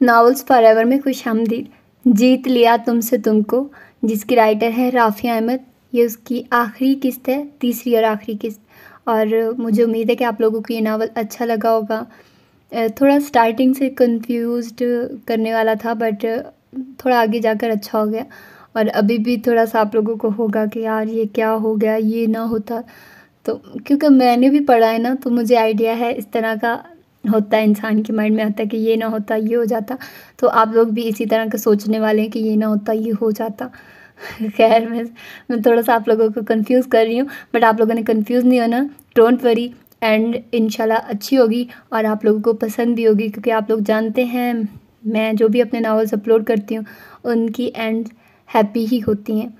Novels forever में खुशामदीद। जीत लिया तुमसे तुमको, जिसकी राइटर है राफ़िया अहमद। ये उसकी आखिरी किस्त है, तीसरी और आखिरी किस्त। और मुझे उम्मीद है कि आप लोगों को ये नावल अच्छा लगा होगा। थोड़ा स्टार्टिंग से कंफ्यूज्ड करने वाला था, बट थोड़ा आगे जाकर अच्छा हो गया। और अभी भी थोड़ा सा आप लोगों को होगा कि यार ये क्या हो गया, ये ना होता। तो क्योंकि मैंने भी पढ़ा है ना, तो मुझे आइडिया है इस तरह का होता है, इंसान के माइंड में आता है कि ये ना होता ये हो जाता। तो आप लोग भी इसी तरह का सोचने वाले हैं कि ये ना होता ये हो जाता। खैर मैं थोड़ा सा आप लोगों को कंफ्यूज कर रही हूँ, बट आप लोगों ने कंफ्यूज नहीं होना, डोंट वरी। एंड इंशाल्लाह अच्छी होगी और आप लोगों को पसंद भी होगी, क्योंकि आप लोग जानते हैं मैं जो भी अपने नावल्स अपलोड करती हूँ उनकी एंड हैप्पी ही होती हैं।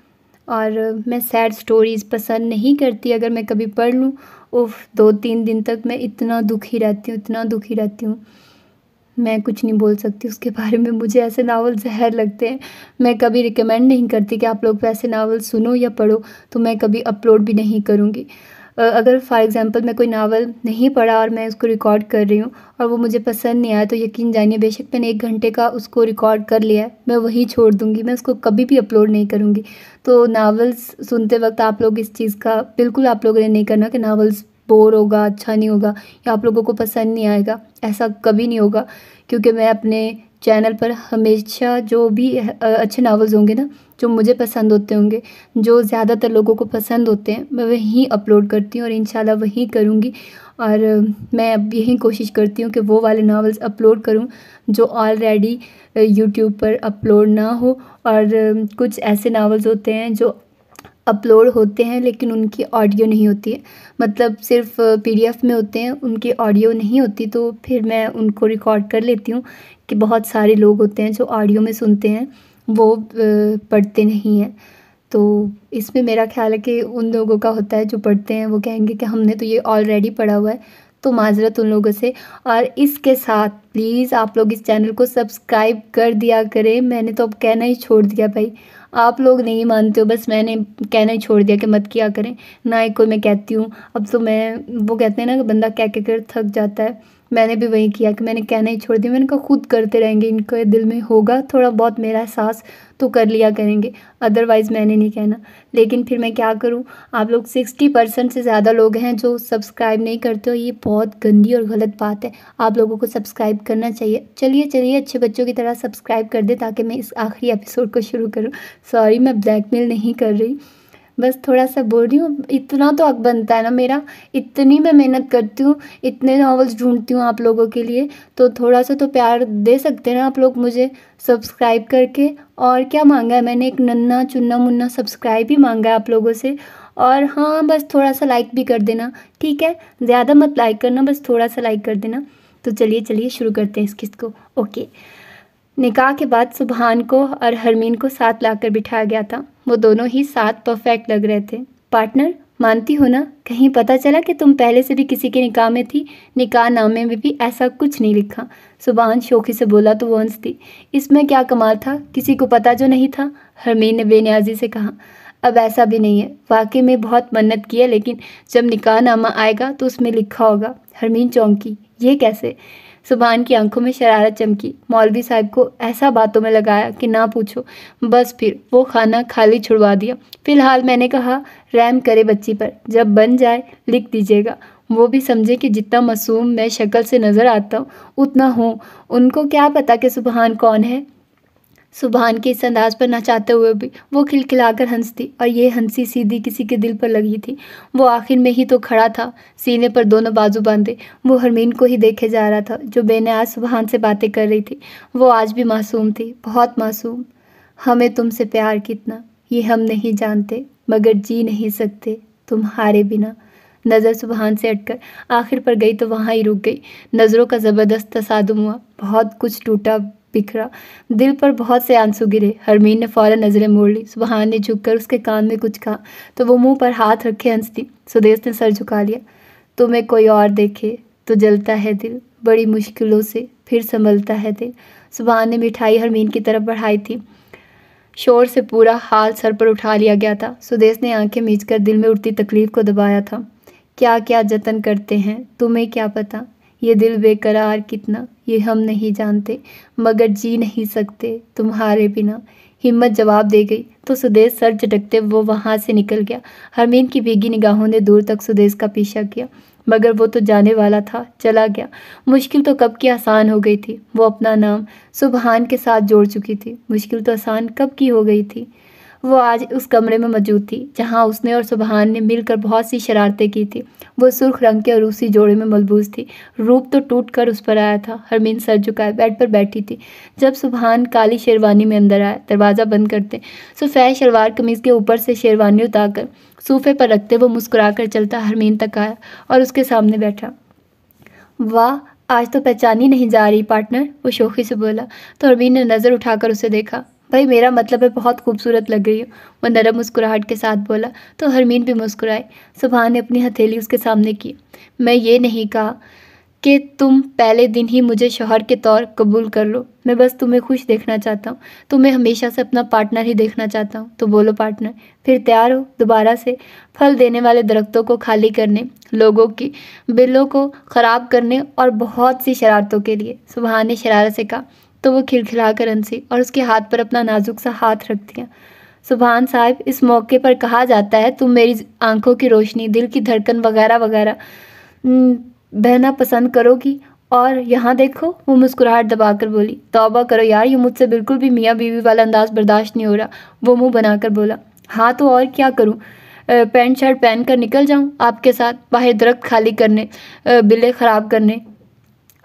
और मैं सैड स्टोरीज़ पसंद नहीं करती। अगर मैं कभी पढ़ लूँ, उफ 2-3 दिन तक मैं इतना दुखी रहती हूँ, इतना दुखी रहती हूँ, मैं कुछ नहीं बोल सकती उसके बारे में। मुझे ऐसे नावल ज़हर लगते हैं। मैं कभी रिकमेंड नहीं करती कि आप लोग वैसे नावल सुनो या पढ़ो, तो मैं कभी अपलोड भी नहीं करूँगी। अगर फॉर एग्ज़ाम्पल मैं कोई नावल नहीं पढ़ा और मैं उसको रिकॉर्ड कर रही हूँ और वो मुझे पसंद नहीं आया, तो यकीन जानिए बेशक मैंने 1 घंटे का उसको रिकॉर्ड कर लिया है, मैं वहीं छोड़ दूँगी, मैं उसको कभी भी अपलोड नहीं करूँगी। तो नावल्स सुनते वक्त आप लोग इस चीज़ का बिल्कुल आप लोगों ने नहीं करना कि नावल्स बोर होगा, अच्छा नहीं होगा या आप लोगों को पसंद नहीं आएगा, ऐसा कभी नहीं होगा। क्योंकि मैं अपने चैनल पर हमेशा जो भी अच्छे नावल्स होंगे ना, जो मुझे पसंद होते होंगे, जो ज़्यादातर लोगों को पसंद होते हैं, मैं वहीं अपलोड करती हूँ और इंशाल्लाह वहीं करूँगी। और मैं अब यही कोशिश करती हूँ कि वो वाले नावल्स अपलोड करूँ जो ऑलरेडी यूट्यूब पर अपलोड ना हो। और कुछ ऐसे नावल्स होते हैं जो अपलोड होते हैं लेकिन उनकी ऑडियो नहीं होती है, मतलब सिर्फ पीडीएफ में होते हैं, उनकी ऑडियो नहीं होती। तो फिर मैं उनको रिकॉर्ड कर लेती हूँ कि बहुत सारे लोग होते हैं जो ऑडियो में सुनते हैं, वो पढ़ते नहीं हैं। तो इसमें मेरा ख़्याल है कि उन लोगों का होता है जो पढ़ते हैं, वो कहेंगे कि हमने तो ये ऑलरेडी पढ़ा हुआ है, तो माज़रत उन लोगों से। और इसके साथ प्लीज़ आप लोग इस चैनल को सब्सक्राइब कर दिया करें। मैंने तो अब कहना ही छोड़ दिया भाई, आप लोग नहीं मानते हो, बस मैंने कहना ही छोड़ दिया कि मत किया करें, ना ही कोई मैं कहती हूँ। अब तो मैं, वो कहते हैं ना कि बंदा कह के कर थक जाता है, मैंने भी वही किया कि मैंने कहना ही छोड़ दिया। मैंने कहा खुद करते रहेंगे, इनके दिल में होगा थोड़ा बहुत मेरा एहसास तो कर लिया करेंगे, अदरवाइज़ मैंने नहीं कहना। लेकिन फिर मैं क्या करूँ, आप लोग 60% से ज़्यादा लोग हैं जो सब्सक्राइब नहीं करते हो, ये बहुत गंदी और गलत बात है। आप लोगों को सब्सक्राइब करना चाहिए। चलिए चलिए अच्छे बच्चों की तरह सब्सक्राइब कर दे ताकि मैं इस आखिरी एपिसोड को शुरू करूँ। सॉरी, मैं ब्लैकमेल नहीं कर रही, बस थोड़ा सा बोल रही हूँ। इतना तो हक बनता है ना मेरा, इतनी मैं मेहनत करती हूँ, इतने नॉवेल्स ढूंढती हूँ आप लोगों के लिए, तो थोड़ा सा तो प्यार दे सकते हैं ना आप लोग मुझे सब्सक्राइब करके। और क्या मांगा है मैंने, एक नन्ना चुन्ना मुन्ना सब्सक्राइब ही मांगा है आप लोगों से। और हाँ, बस थोड़ा सा लाइक भी कर देना, ठीक है, ज़्यादा मत लाइक करना, बस थोड़ा सा लाइक कर देना। तो चलिए चलिए शुरू करते हैं इस किस्त को। ओके। निकाह के बाद सुबहान को और हरमीन को साथ लाकर बिठाया गया था। वो दोनों ही साथ परफेक्ट लग रहे थे। पार्टनर, मानती हो ना, कहीं पता चला कि तुम पहले से भी किसी के निकाह में थी? निकाह नामे में भी ऐसा कुछ नहीं लिखा। सुबहान शौकी से बोला तो वो हंसती। इसमें क्या कमाल था, किसी को पता जो नहीं था? हरमीन ने बेनियाजी से कहा। अब ऐसा भी नहीं है, वाकई में बहुत मन्नत की है, लेकिन जब निकाह नामा आएगा तो उसमें लिखा होगा। हरमीन चौंकी। ये कैसे? सुबहान की आंखों में शरारत चमकी। मौलवी साहब को ऐसा बातों में लगाया कि ना पूछो, बस फिर वो खाना खाली छुड़वा दिया। फिलहाल मैंने कहा रहम करे बच्ची पर, जब बन जाए लिख दीजिएगा। वो भी समझे कि जितना मासूम मैं शक्ल से नज़र आता हूँ उतना हूँ। उनको क्या पता कि सुबहान कौन है? सुबहान के इस अंदाज पर न चाहते हुए भी वो खिलखिलाकर हंसती, और ये हंसी सीधी किसी के दिल पर लगी थी। वो आखिर में ही तो खड़ा था, सीने पर दोनों बाजू बांधे। वो हरमीन को ही देखे जा रहा था जो बेनियाज सुबहान से बातें कर रही थी। वो आज भी मासूम थी, बहुत मासूम। हमें तुमसे प्यार कितना ये हम नहीं जानते, मगर जी नहीं सकते तुम्हारे बिना। नज़र सुबहान से हटकर आखिर पर गई तो वहाँ ही रुक गई। नज़रों का ज़बरदस्त तसादुम हुआ, बहुत कुछ टूटा बिखरा, दिल पर बहुत से आंसू गिरे। हरमीन ने फ़ौरन नज़रें मोड़ ली। सुबहान ने झुककर उसके कान में कुछ कहा तो वो मुंह पर हाथ रखे हंसती। सुदेश ने सर झुका लिया। तुम्हें कोई और देखे तो जलता है दिल, बड़ी मुश्किलों से फिर संभलता है दिल। सुबहान ने मिठाई हरमीन की तरफ बढ़ाई थी। शोर से पूरा हाल सर पर उठा लिया गया था। सुदेश ने आंखें मीचकर दिल में उठती तकलीफ को दबाया था। क्या क्या जतन करते हैं, तुम्हें क्या पता, ये दिल बेकरार कितना ये हम नहीं जानते, मगर जी नहीं सकते तुम्हारे बिना। हिम्मत जवाब दे गई तो सुदेश सर झटकते वो वहाँ से निकल गया। हरमीन की भीगी निगाहों ने दूर तक सुदेश का पीछा किया, मगर वो तो जाने वाला था, चला गया। मुश्किल तो कब की आसान हो गई थी। वो अपना नाम सुबहान के साथ जोड़ चुकी थी। मुश्किल तो आसान कब की हो गई थी। वो आज उस कमरे में मौजूद थी जहाँ उसने और सुबहान ने मिलकर बहुत सी शरारतें की थी। वो सुर्ख रंग के और उसी जोड़े में मलबूस थी। रूप तो टूट कर उस पर आया था। हरमीन सर झुकाए बेड पर बैठी थी जब सुबहान काली शेरवानी में अंदर आया। दरवाज़ा बंद करते सफ़ेद शलवार कमीज़ के ऊपर से शेरवानी उतारकर सोफे पर रखते वो मुस्कुराकर चलता हरमीन तक आया और उसके सामने बैठा। वाह, आज तो पहचानी नहीं जा रही पार्टनर, वो शोखी से बोला। तो हरमीन ने नज़र उठाकर उसे देखा। भाई मेरा मतलब है बहुत खूबसूरत लग रही हो, वो नरम मुस्कुराहट के साथ बोला। तो हरमीन भी मुस्कुराई। सुबहान ने अपनी हथेली उसके सामने की। मैं ये नहीं कहा कि तुम पहले दिन ही मुझे शौहर के तौर कबूल कर लो। मैं बस तुम्हें खुश देखना चाहता हूँ, तुम्हें हमेशा से अपना पार्टनर ही देखना चाहता हूँ। तो बोलो पार्टनर, फिर तैयार हो दोबारा से फल देने वाले दरख्तों को खाली करने, लोगों की बिलों को ख़राब करने और बहुत सी शरारतों के लिए। सुबहान ने शरारत से कहा। तो वो खिलखिलाकर हंसी और उसके हाथ पर अपना नाजुक सा हाथ रख दिया। सुबहान साहब, इस मौके पर कहा जाता है तुम मेरी आंखों की रोशनी, दिल की धड़कन वगैरह वगैरह बहना पसंद करोगी। और यहाँ देखो, वो मुस्कुराहट दबाकर बोली। तौबा करो यार, ये मुझसे बिल्कुल भी मियाँ बीवी वाला अंदाज बर्दाश्त नहीं हो रहा। वो मुंह बनाकर बोला। हाँ तो और क्या करूँ, पैंट शर्ट पहन कर निकल जाऊँ आपके साथ बाहर दरख्त खाली करने, बिल्ले ख़राब करने।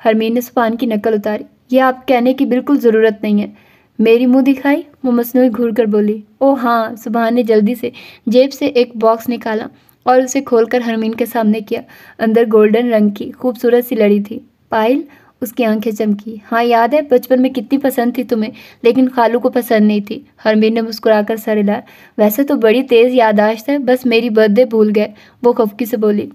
हरमीन ने सुबहान की नकल उतारी। यह आप कहने की बिल्कुल ज़रूरत नहीं है। मेरी मुंह दिखाई, वो मसनूई घूर कर बोली। ओह हाँ, सुबहान ने जल्दी से जेब से एक बॉक्स निकाला और उसे खोलकर हरमीन के सामने किया। अंदर गोल्डन रंग की खूबसूरत सी लड़ी थी। पायल, उसकी आंखें चमकी। हाँ याद है बचपन में कितनी पसंद थी तुम्हें, लेकिन खालू को पसंद नहीं थी। हरमीन ने मुस्कुराकर सर हिलाया। वैसे तो बड़ी तेज़ याददाश्त है, बस मेरी बर्थडे भूल गए, वो खफकी से बोली।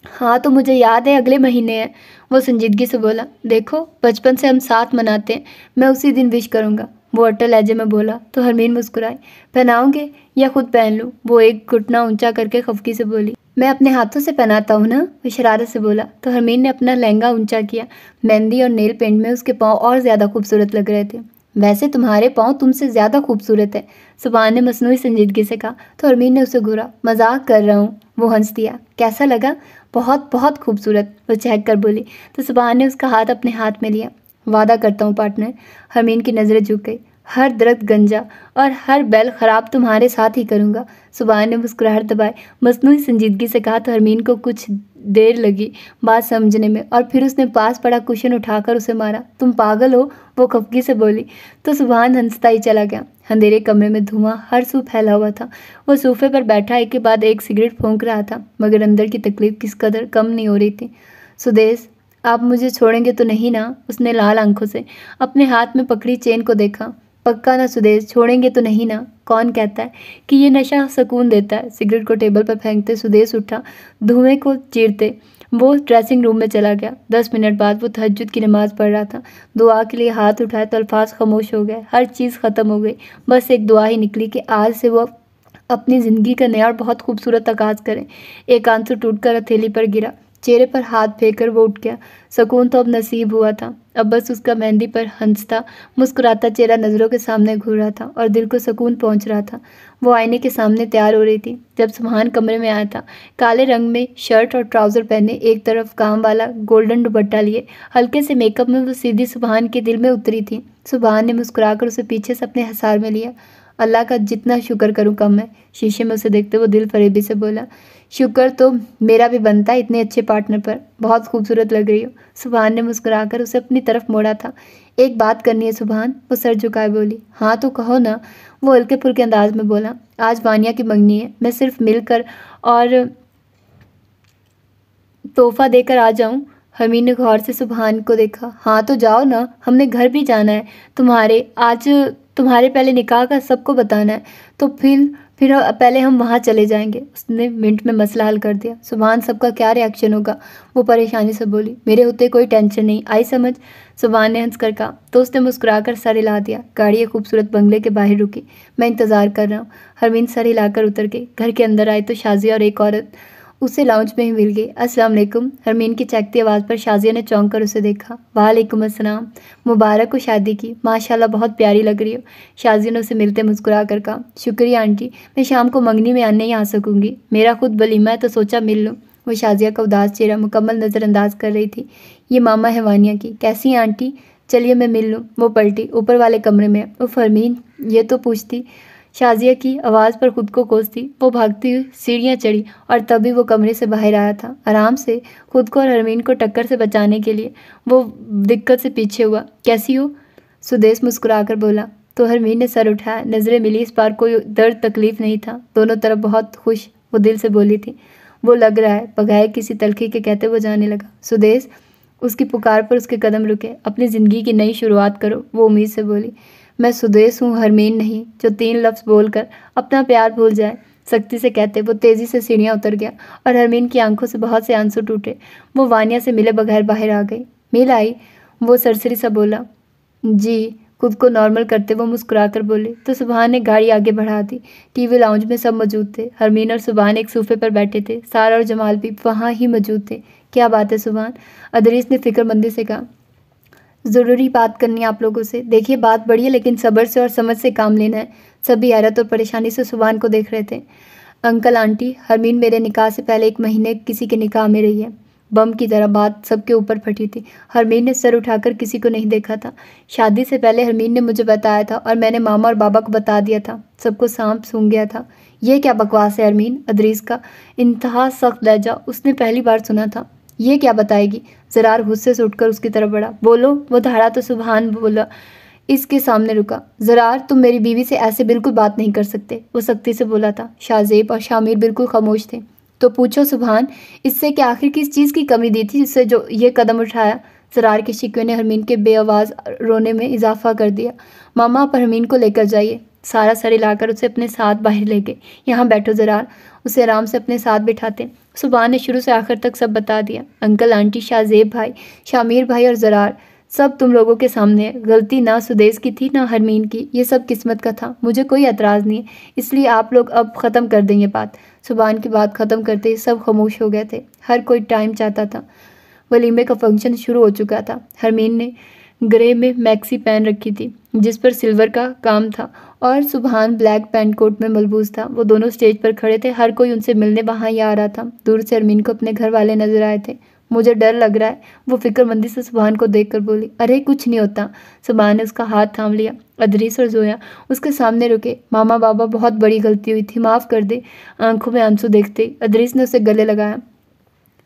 हाँ तो मुझे याद है अगले महीने है, वो संजीदगी से बोला। देखो बचपन से हम साथ मनाते हैं, मैं उसी दिन विश करूँगा, वो अटल लहजे में बोला। तो हरमीन मुस्कुराई। पहनाओगे या खुद पहन लूँ, वो एक घुटना ऊंचा करके खफकी से बोली। मैं अपने हाथों से पहनाता हूँ ना, वो शरारत से बोला। तो हरमीन ने अपना लहंगा ऊंचा किया। मेहंदी और नेल पेंट में उसके पाँव और ज़्यादा खूबसूरत लग रहे थे। वैसे तुम्हारे पाँव तुमसे ज़्यादा खूबसूरत है, सुबहान ने मसनूई संजीदगी से कहा। तो हरमीन ने उसे घूरा। मजाक कर रहा हूँ, वो हंस दिया। कैसा लगा? बहुत बहुत खूबसूरत, वो चहक कर बोली। तो सुबहान ने उसका हाथ अपने हाथ में लिया। वादा करता हूँ पार्टनर, हरमीन की नज़रें झुक गई। हर दरख्त गंजा और हर बैल ख़राब तुम्हारे साथ ही करूँगा, सुबहान ने मुस्कुराहट दबाए मसनूई संजीदगी से कहा। तो हरमीन को कुछ देर लगी बात समझने में और फिर उसने पास पड़ा कुशन उठाकर उसे मारा। तुम पागल हो, वो खफकी से बोली। तो सुबहान हंसता ही चला गया। अंधेरे कमरे में धुआं हर सू फैला हुआ था। वो सोफे पर बैठा एक के बाद एक सिगरेट फूंक रहा था, मगर अंदर की तकलीफ किस कदर कम नहीं हो रही थी। सुदेश, आप मुझे छोड़ेंगे तो नहीं ना? उसने लाल आंखों से अपने हाथ में पकड़ी चेन को देखा। पक्का ना सुदेश, छोड़ेंगे तो नहीं ना? कौन कहता है कि ये नशा सुकून देता है? सिगरेट को टेबल पर फेंकते सुदेश उठा। धुएं को चीरते वो ड्रेसिंग रूम में चला गया। 10 मिनट बाद वो तहज्जुद की नमाज़ पढ़ रहा था। दुआ के लिए हाथ उठाए तो अल्फाज खामोश हो गए। हर चीज़ ख़त्म हो गई, बस एक दुआ ही निकली कि आज से वो अपनी ज़िंदगी का नया और बहुत खूबसूरत आगाज़ करें। एक आंसू टूटकर हथेली पर गिरा। चेहरे पर हाथ फेंककर वो उठ गया। सुकून तो अब नसीब हुआ था। अब बस उसका मेहंदी पर हंसता मुस्कुराता चेहरा नज़रों के सामने घूर रहा था और दिल को सुकून पहुंच रहा था। वो आईने के सामने तैयार हो रही थी जब सुबहान कमरे में आया था। काले रंग में शर्ट और ट्राउज़र पहने, एक तरफ काम वाला गोल्डन दुपट्टा लिए, हल्के से मेकअप में वो सीधी सुबहान के दिल में उतरी थी। सुबहान ने मुस्कुराकर उसे पीछे से अपने हसार में लिया। अल्लाह का जितना शुक्र करूं कम है, शीशे में उसे देखते वो दिल फरेबी से बोला। शुक्र तो मेरा भी बनता है इतने अच्छे पार्टनर पर, बहुत खूबसूरत लग रही हो। सुबहान ने मुस्कुराकर उसे अपनी तरफ मोड़ा था। एक बात करनी है सुबहान, वो सर झुकाए बोली। हाँ तो कहो ना, वो हल्के फुल्के अंदाज में बोला। आज वानिया की मंगनी है, मैं सिर्फ मिलकर और तोहफा देकर आ जाऊं? हरमीन ने गौर से सुबहान को देखा। हाँ तो जाओ ना, हमने घर भी जाना है तुम्हारे पहले निकाह का सबको बताना है, तो फिर पहले हम वहाँ चले जाएंगे। उसने मिनट में मसला हल कर दिया। सुबहान सबका क्या रिएक्शन होगा? वो परेशानी से बोली। मेरे होते कोई टेंशन नहीं, आई समझ? सुबहान ने हंस कर कहा। तो उसने मुस्कुराकर सर हिला दिया। गाड़ी एक खूबसूरत बंगले के बाहर रुकी। मैं इंतज़ार कर रहा हूँ। हरमीन सर हिलाकर उतर गई। घर के अंदर आई तो शाजिया और एक औरत उसे लाउंज में ही मिल गई। अस्सलाम वालेकुम। हरमीन की चहकती आवाज़ पर शाजिया ने चौंक कर उसे देखा। वालेकुम अस्सलाम। मुबारक हो शादी की, माशाल्लाह बहुत प्यारी लग रही हो। शाजिया ने उसे मिलते मुस्कुरा कर कहा। शुक्रिया आंटी, मैं शाम को मंगनी में नहीं आ सकूंगी, मेरा खुद वलीमा है तो सोचा मिल लूँ। वो शाजिया का उदास चेहरा मुकम्मल नज़रअंदाज कर रही थी। ये मामा है वानिया की। कैसी हैं आंटी? चलिए मैं मिल लूँ। वो पलटी, ऊपर वाले कमरे में। उफ हरमीन, ये तो पूछती। शाजिया की आवाज़ पर खुद को कोसती वो भागती हुई सीढ़ियाँ चढ़ी और तभी वो कमरे से बाहर आया था। आराम से खुद को और हरमीन को टक्कर से बचाने के लिए वो दिक्कत से पीछे हुआ। कैसी हो? सुदेश मुस्कुराकर बोला। तो हरमीन ने सर उठाया। नज़रें मिली। इस बार कोई दर्द तकलीफ नहीं था, दोनों तरफ बहुत खुश। वो दिल से बोली थी, वो लग रहा है, बगैर किसी तलखी के कहते वो जाने लगा। सुदेश, उसकी पुकार पर उसके कदम रुके। अपनी ज़िंदगी की नई शुरुआत करो, वो उम्मीद से बोली। मैं सुदेश हूँ, हरमीन नहीं, जो 3 लफ्ज़ बोलकर अपना प्यार भूल जाए। सख्ती से कहते वो तेज़ी से सीढ़ियाँ उतर गया और हरमीन की आंखों से बहुत से आंसू टूटे। वो वानिया से मिले बगैर बाहर आ गई। मिल आई? वो सरसरी सा बोला। जी। खुद को नॉर्मल करते वो मुस्कुराकर बोले। तो सुबहान ने गाड़ी आगे बढ़ा दी। टीवी लाउंज में सब मौजूद थे। हरमीन और सुबहान एक सोफे पर बैठे थे। सारा और जमाल भी वहाँ ही मौजूद थे। क्या बात है सुबहान? अदरीस ने फिक्रमंदी से कहा। ज़रूरी बात करनी है आप लोगों से। देखिए बात बड़ी है लेकिन सब्र से और समझ से काम लेना है। सभी हैरत और परेशानी से सुबहान को देख रहे थे। अंकल आंटी, हरमीन मेरे निकाह से पहले 1 महीने किसी के निकाह में रही है। बम की तरह बात सबके ऊपर फटी थी। हरमीन ने सर उठाकर किसी को नहीं देखा था। शादी से पहले हरमीन ने मुझे बताया था और मैंने मामा और बाबा को बता दिया था। सबको सांप सूंघ गया था। ये क्या बकवास है हरमीन? अदरीस का इंतहा सख्त लहजा उसने पहली बार सुना था। ये क्या बताएगी? ज़रार गुस्से से उठकर उसकी तरफ बढ़ा। बोलो। वो धाड़ा तो सुबहान बोला। इसके सामने रुका। ज़रार, तुम मेरी बीवी से ऐसे बिल्कुल बात नहीं कर सकते, वो सख्ती से बोला था। शाहजेब और शामिर बिल्कुल खामोश थे। तो पूछो सुबहान, इससे कि आखिर किस चीज़ की कमी दी थी जिससे जो ये कदम उठाया? ज़रार के शिकवे ने हरमीन के बेआवाज़ रोने में इजाफा कर दिया। मामा, आप हरमीन को लेकर जाइए। सारा सर हिलाकर उसे अपने साथ बाहर ले गए। यहाँ बैठो ज़रार। उसे आराम से अपने साथ बिठाते सुबहान ने शुरू से आखिर तक सब बता दिया। अंकल आंटी, शाहजेब भाई, शामिर भाई और ज़रार, सब तुम लोगों के सामने है। गलती ना सुदेश की थी ना हरमीन की, ये सब किस्मत का था। मुझे कोई एतराज़ नहीं है, इसलिए आप लोग अब ख़त्म कर देंगे बात। सुबहान की बात ख़त्म करते ही सब खामोश हो गए थे। हर कोई टाइम चाहता था। वलीमे का फंक्शन शुरू हो चुका था। हरमीन ने ग्रे में मैक्सी पहन रखी थी जिस पर सिल्वर का काम था और सुबहान ब्लैक पैंट कोट में मलबूस था। वो दोनों स्टेज पर खड़े थे। हर कोई उनसे मिलने वहाँ ही आ रहा था। दूर से हरमीन को अपने घर वाले नजर आए थे। मुझे डर लग रहा है, वो फिक्रमंदी से सुबहान को देखकर बोली। अरे कुछ नहीं होता। सुबहान ने उसका हाथ थाम लिया। अदरीस और जोया उसके सामने रुके। मामा बाबा, बहुत बड़ी गलती हुई थी, माफ़ कर दे। आंखों में आंसू देखते अदरीस ने उसे गले लगाया।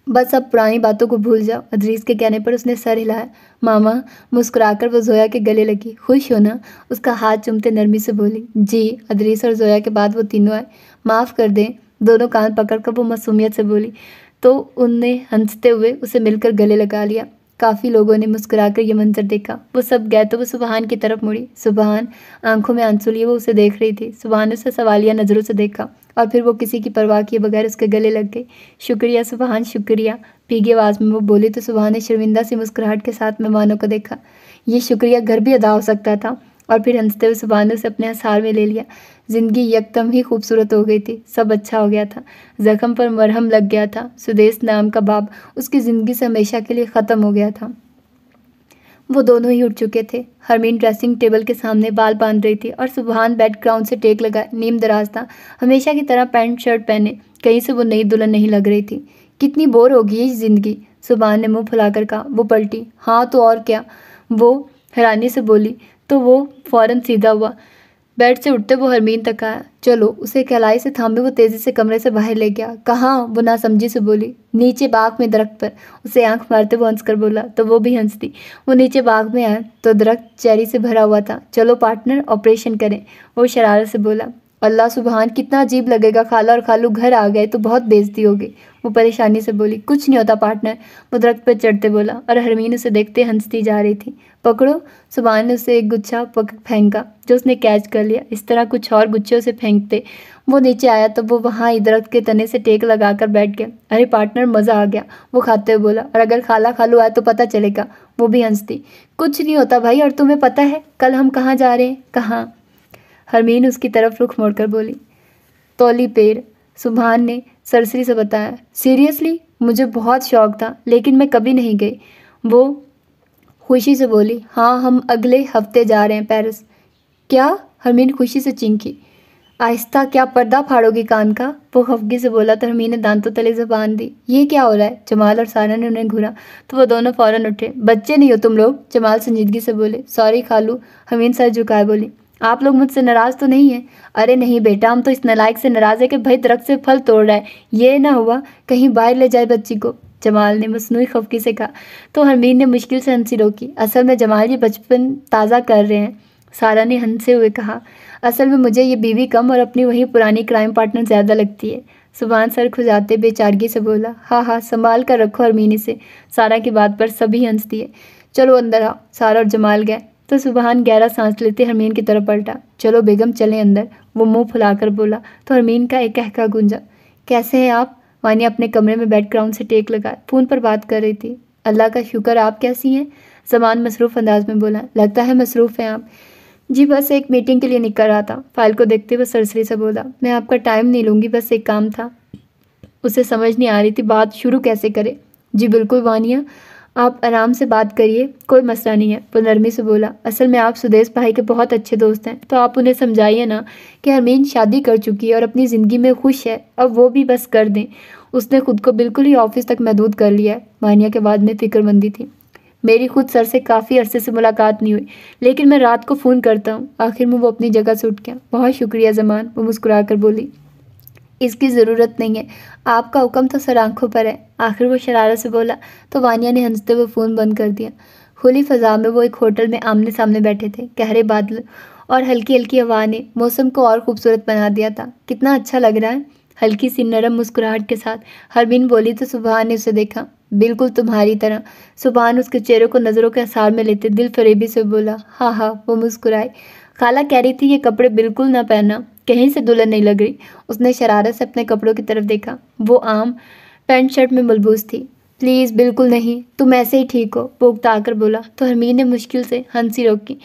बस अब पुरानी बातों को भूल जाओ। अदरीस के कहने पर उसने सर हिलाया। मामा, मुस्कुराकर वो जोया के गले लगी। खुश हो ना? उसका हाथ चूमते नरमी से बोली। जी। अदरीस और जोया के बाद वो तीनों आए। माफ़ कर दें। दोनों कान पकड़कर वो मासूमियत से बोली। तो उनने हंसते हुए उसे मिलकर गले लगा लिया। काफ़ी लोगों ने मुस्कुराकर ये मंजर देखा। वो सब गए तो वो सुबहान की तरफ मुड़ी। सुबहान, आंखों में आंसू लिए वो उसे देख रही थी। सुबहान ने उसे सवालिया नज़रों से देखा और फिर वो किसी की परवाह किए बगैर उसके गले लग गई। शुक्रिया सुबहान, शुक्रिया, भीगी आवाज़ में वो बोली। तो सुबहान ने शर्मिंदा सी मुस्कुराहट के साथ मेहमानों को देखा। ये शुक्रिया घर भी अदा हो सकता था। और फिर हंसते हुए सुबहान ने उसे अपने हसार में ले लिया। ज़िंदगी यकदम ही खूबसूरत हो गई थी। सब अच्छा हो गया था। ज़ख्म पर मरहम लग गया था। सुदेश नाम का बाब उसकी ज़िंदगी से हमेशा के लिए ख़त्म हो गया था। वो दोनों ही उठ चुके थे। हरमीन ड्रेसिंग टेबल के सामने बाल बांध रही थी और सुबहान बैकग्राउंड से टेक लगा नीम दराज था। हमेशा की तरह पैंट शर्ट पहने कहीं से वो नई दुल्हन नहीं लग रही थी। कितनी बोर होगी ये ज़िंदगी, सुबहान ने मुंह फुलाकर कहा। वो पलटी। हाँ तो और क्या, वो हैरानी से बोली। तो वो फ़ौरन सीधा हुआ। बेड से उठते वो हरमीन तक आया। चलो। उसे कहलाई से थामे वो तेज़ी से कमरे से बाहर ले गया। कहाँ? वो नासमझी से बोली। नीचे बाग में दरख्त पर। उसे आंख मारते वो हंसकर बोला। तो वो भी हंसती। वो नीचे बाग में आया तो दरख्त चेरी से भरा हुआ था। चलो पार्टनर, ऑपरेशन करें, वो शरारत से बोला। अल्लाह सुबहान, कितना अजीब लगेगा, खाला और खालू घर आ गए तो बहुत बेइज्जती होगी, वो परेशानी से बोली। कुछ नहीं होता पार्टनर, वो दरख्त पर चढ़ते बोला और हरमीन उसे देखते हंसती जा रही थी। पकड़ो। सुबहान ने उसे एक गुच्छा फेंका जो उसने कैच कर लिया। इस तरह कुछ और गुच्छे उसे फेंकते वो नीचे आया तो वो वहाँ ही दरख्त के तने से टेक लगाकर बैठ गया। अरे पार्टनर, मज़ा आ गया, वो खाते हुए बोला। और अगर खाला खालू आए तो पता चलेगा, वो भी हंसती। कुछ नहीं होता भाई, और तुम्हें पता है कल हम कहाँ जा रहे हैं? कहाँ? हरमीन उसकी तरफ रुख मोड़कर बोली। तौली पेड़। सुभान ने सरसरी से बताया। सीरियसली? मुझे बहुत शौक था, लेकिन मैं कभी नहीं गई। वो खुशी से बोली। हाँ, हम अगले हफ्ते जा रहे हैं पेरिस। क्या? हरमीन खुशी से चींकी। आहिस्ता, क्या पर्दा फाड़ोगी कान का? वो खफगी से बोला तो हरमीन ने दांतों तले ज़बान दी। ये क्या हो रहा है? जमाल और सारा ने उन्हें घूरा तो वो दोनों फौरन उठे। बच्चे नहीं हो तुम लोग? जमाल संजीदगी से बोले। सॉरी खालू, हरमीन सर झुकाए बोली। आप लोग मुझसे नाराज़ तो नहीं हैं? अरे नहीं बेटा, हम तो इस नालायक से नाराज़ है कि भाई दरख्त से फल तोड़ रहा है, ये ना हुआ कहीं बाहर ले जाए बच्ची को, जमाल ने मसनूई खफगी से कहा। तो हरमीन ने मुश्किल से हंसी रोकी। असल में जमाल ये बचपन ताज़ा कर रहे हैं, सारा ने हंसते हुए कहा। असल में मुझे ये बीवी कम और अपनी वही पुरानी क्राइम पार्टनर ज़्यादा लगती है। सुभान सर खुजाते बेचारगी से बोला। हाँ हाँ, संभाल कर रखो हरमीनी से। सारा की बात पर सभी हंस दिए। चलो अंदर आओ। सारा और जमाल गए तो सुभान गहरा सांस लेते हरमीन की तरफ पलटा। चलो बेगम चलें अंदर, वो मुंह फुलाकर बोला। तो हरमीन का एक कहका गूंजा। कैसे हैं आप? वानिया अपने कमरे में बैकग्राउंड से टेक लगाए फ़ोन पर बात कर रही थी। अल्लाह का शुक्र, आप कैसी हैं? जमान मसरूफ़ अंदाज में बोला। लगता है मसरूफ़ हैं आप। जी बस एक मीटिंग के लिए निकल रहा था। फाइल को देखते हुए सरसरी से बोला। मैं आपका टाइम नहीं लूँगी, बस एक काम था। उसे समझ नहीं आ रही थी बात शुरू कैसे करे। जी बिल्कुल वानिया, आप आराम से बात करिए, कोई मसला नहीं है, वो नरमी से बोला। असल में आप सुदेश भाई के बहुत अच्छे दोस्त हैं, तो आप उन्हें समझाइए ना कि हरमीन शादी कर चुकी है और अपनी ज़िंदगी में खुश है, अब वो भी बस कर दें। उसने खुद को बिल्कुल ही ऑफिस तक महदूद कर लिया है। वानिया के बाद में फिक्रमंदी थी। मेरी खुद सर से काफ़ी अरसे से मुलाकात नहीं हुई, लेकिन मैं रात को फ़ोन करता हूँ। आखिर में वो अपनी जगह से उठ गया। बहुत शुक्रिया जमान, वो मुस्कुरा कर बोली। इसकी ज़रूरत नहीं है, आपका हुक्म तो सर आंखों पर है। आखिर वो शरारत से बोला तो वानिया ने हंसते हुए फ़ोन बंद कर दिया। खुली फ़ज़ा में वो एक होटल में आमने सामने बैठे थे। गहरे बादल और हल्की हल्की हवा ने मौसम को और खूबसूरत बना दिया था। कितना अच्छा लग रहा है, हल्की सी नरम मुस्कुराहट के साथ हरमीन बोली तो सुभान ने उसे देखा। बिल्कुल तुम्हारी तरह। सुभान उसके चेहरे को नज़रों के असार में लेते दिल फरेबी से बोला। हाँ हाँ, वो मुस्कुराई। खाला कह रही थी ये कपड़े बिल्कुल ना पहनना, कहीं से दुल्हन नहीं लग रही। उसने शरारत से अपने कपड़ों की तरफ देखा। वो आम पैंट शर्ट में मलबूस थी। प्लीज़ बिल्कुल नहीं, तुम ऐसे ही ठीक हो, वो उकता कर बोला। तो हरमीन ने मुश्किल से हंसी रोकी।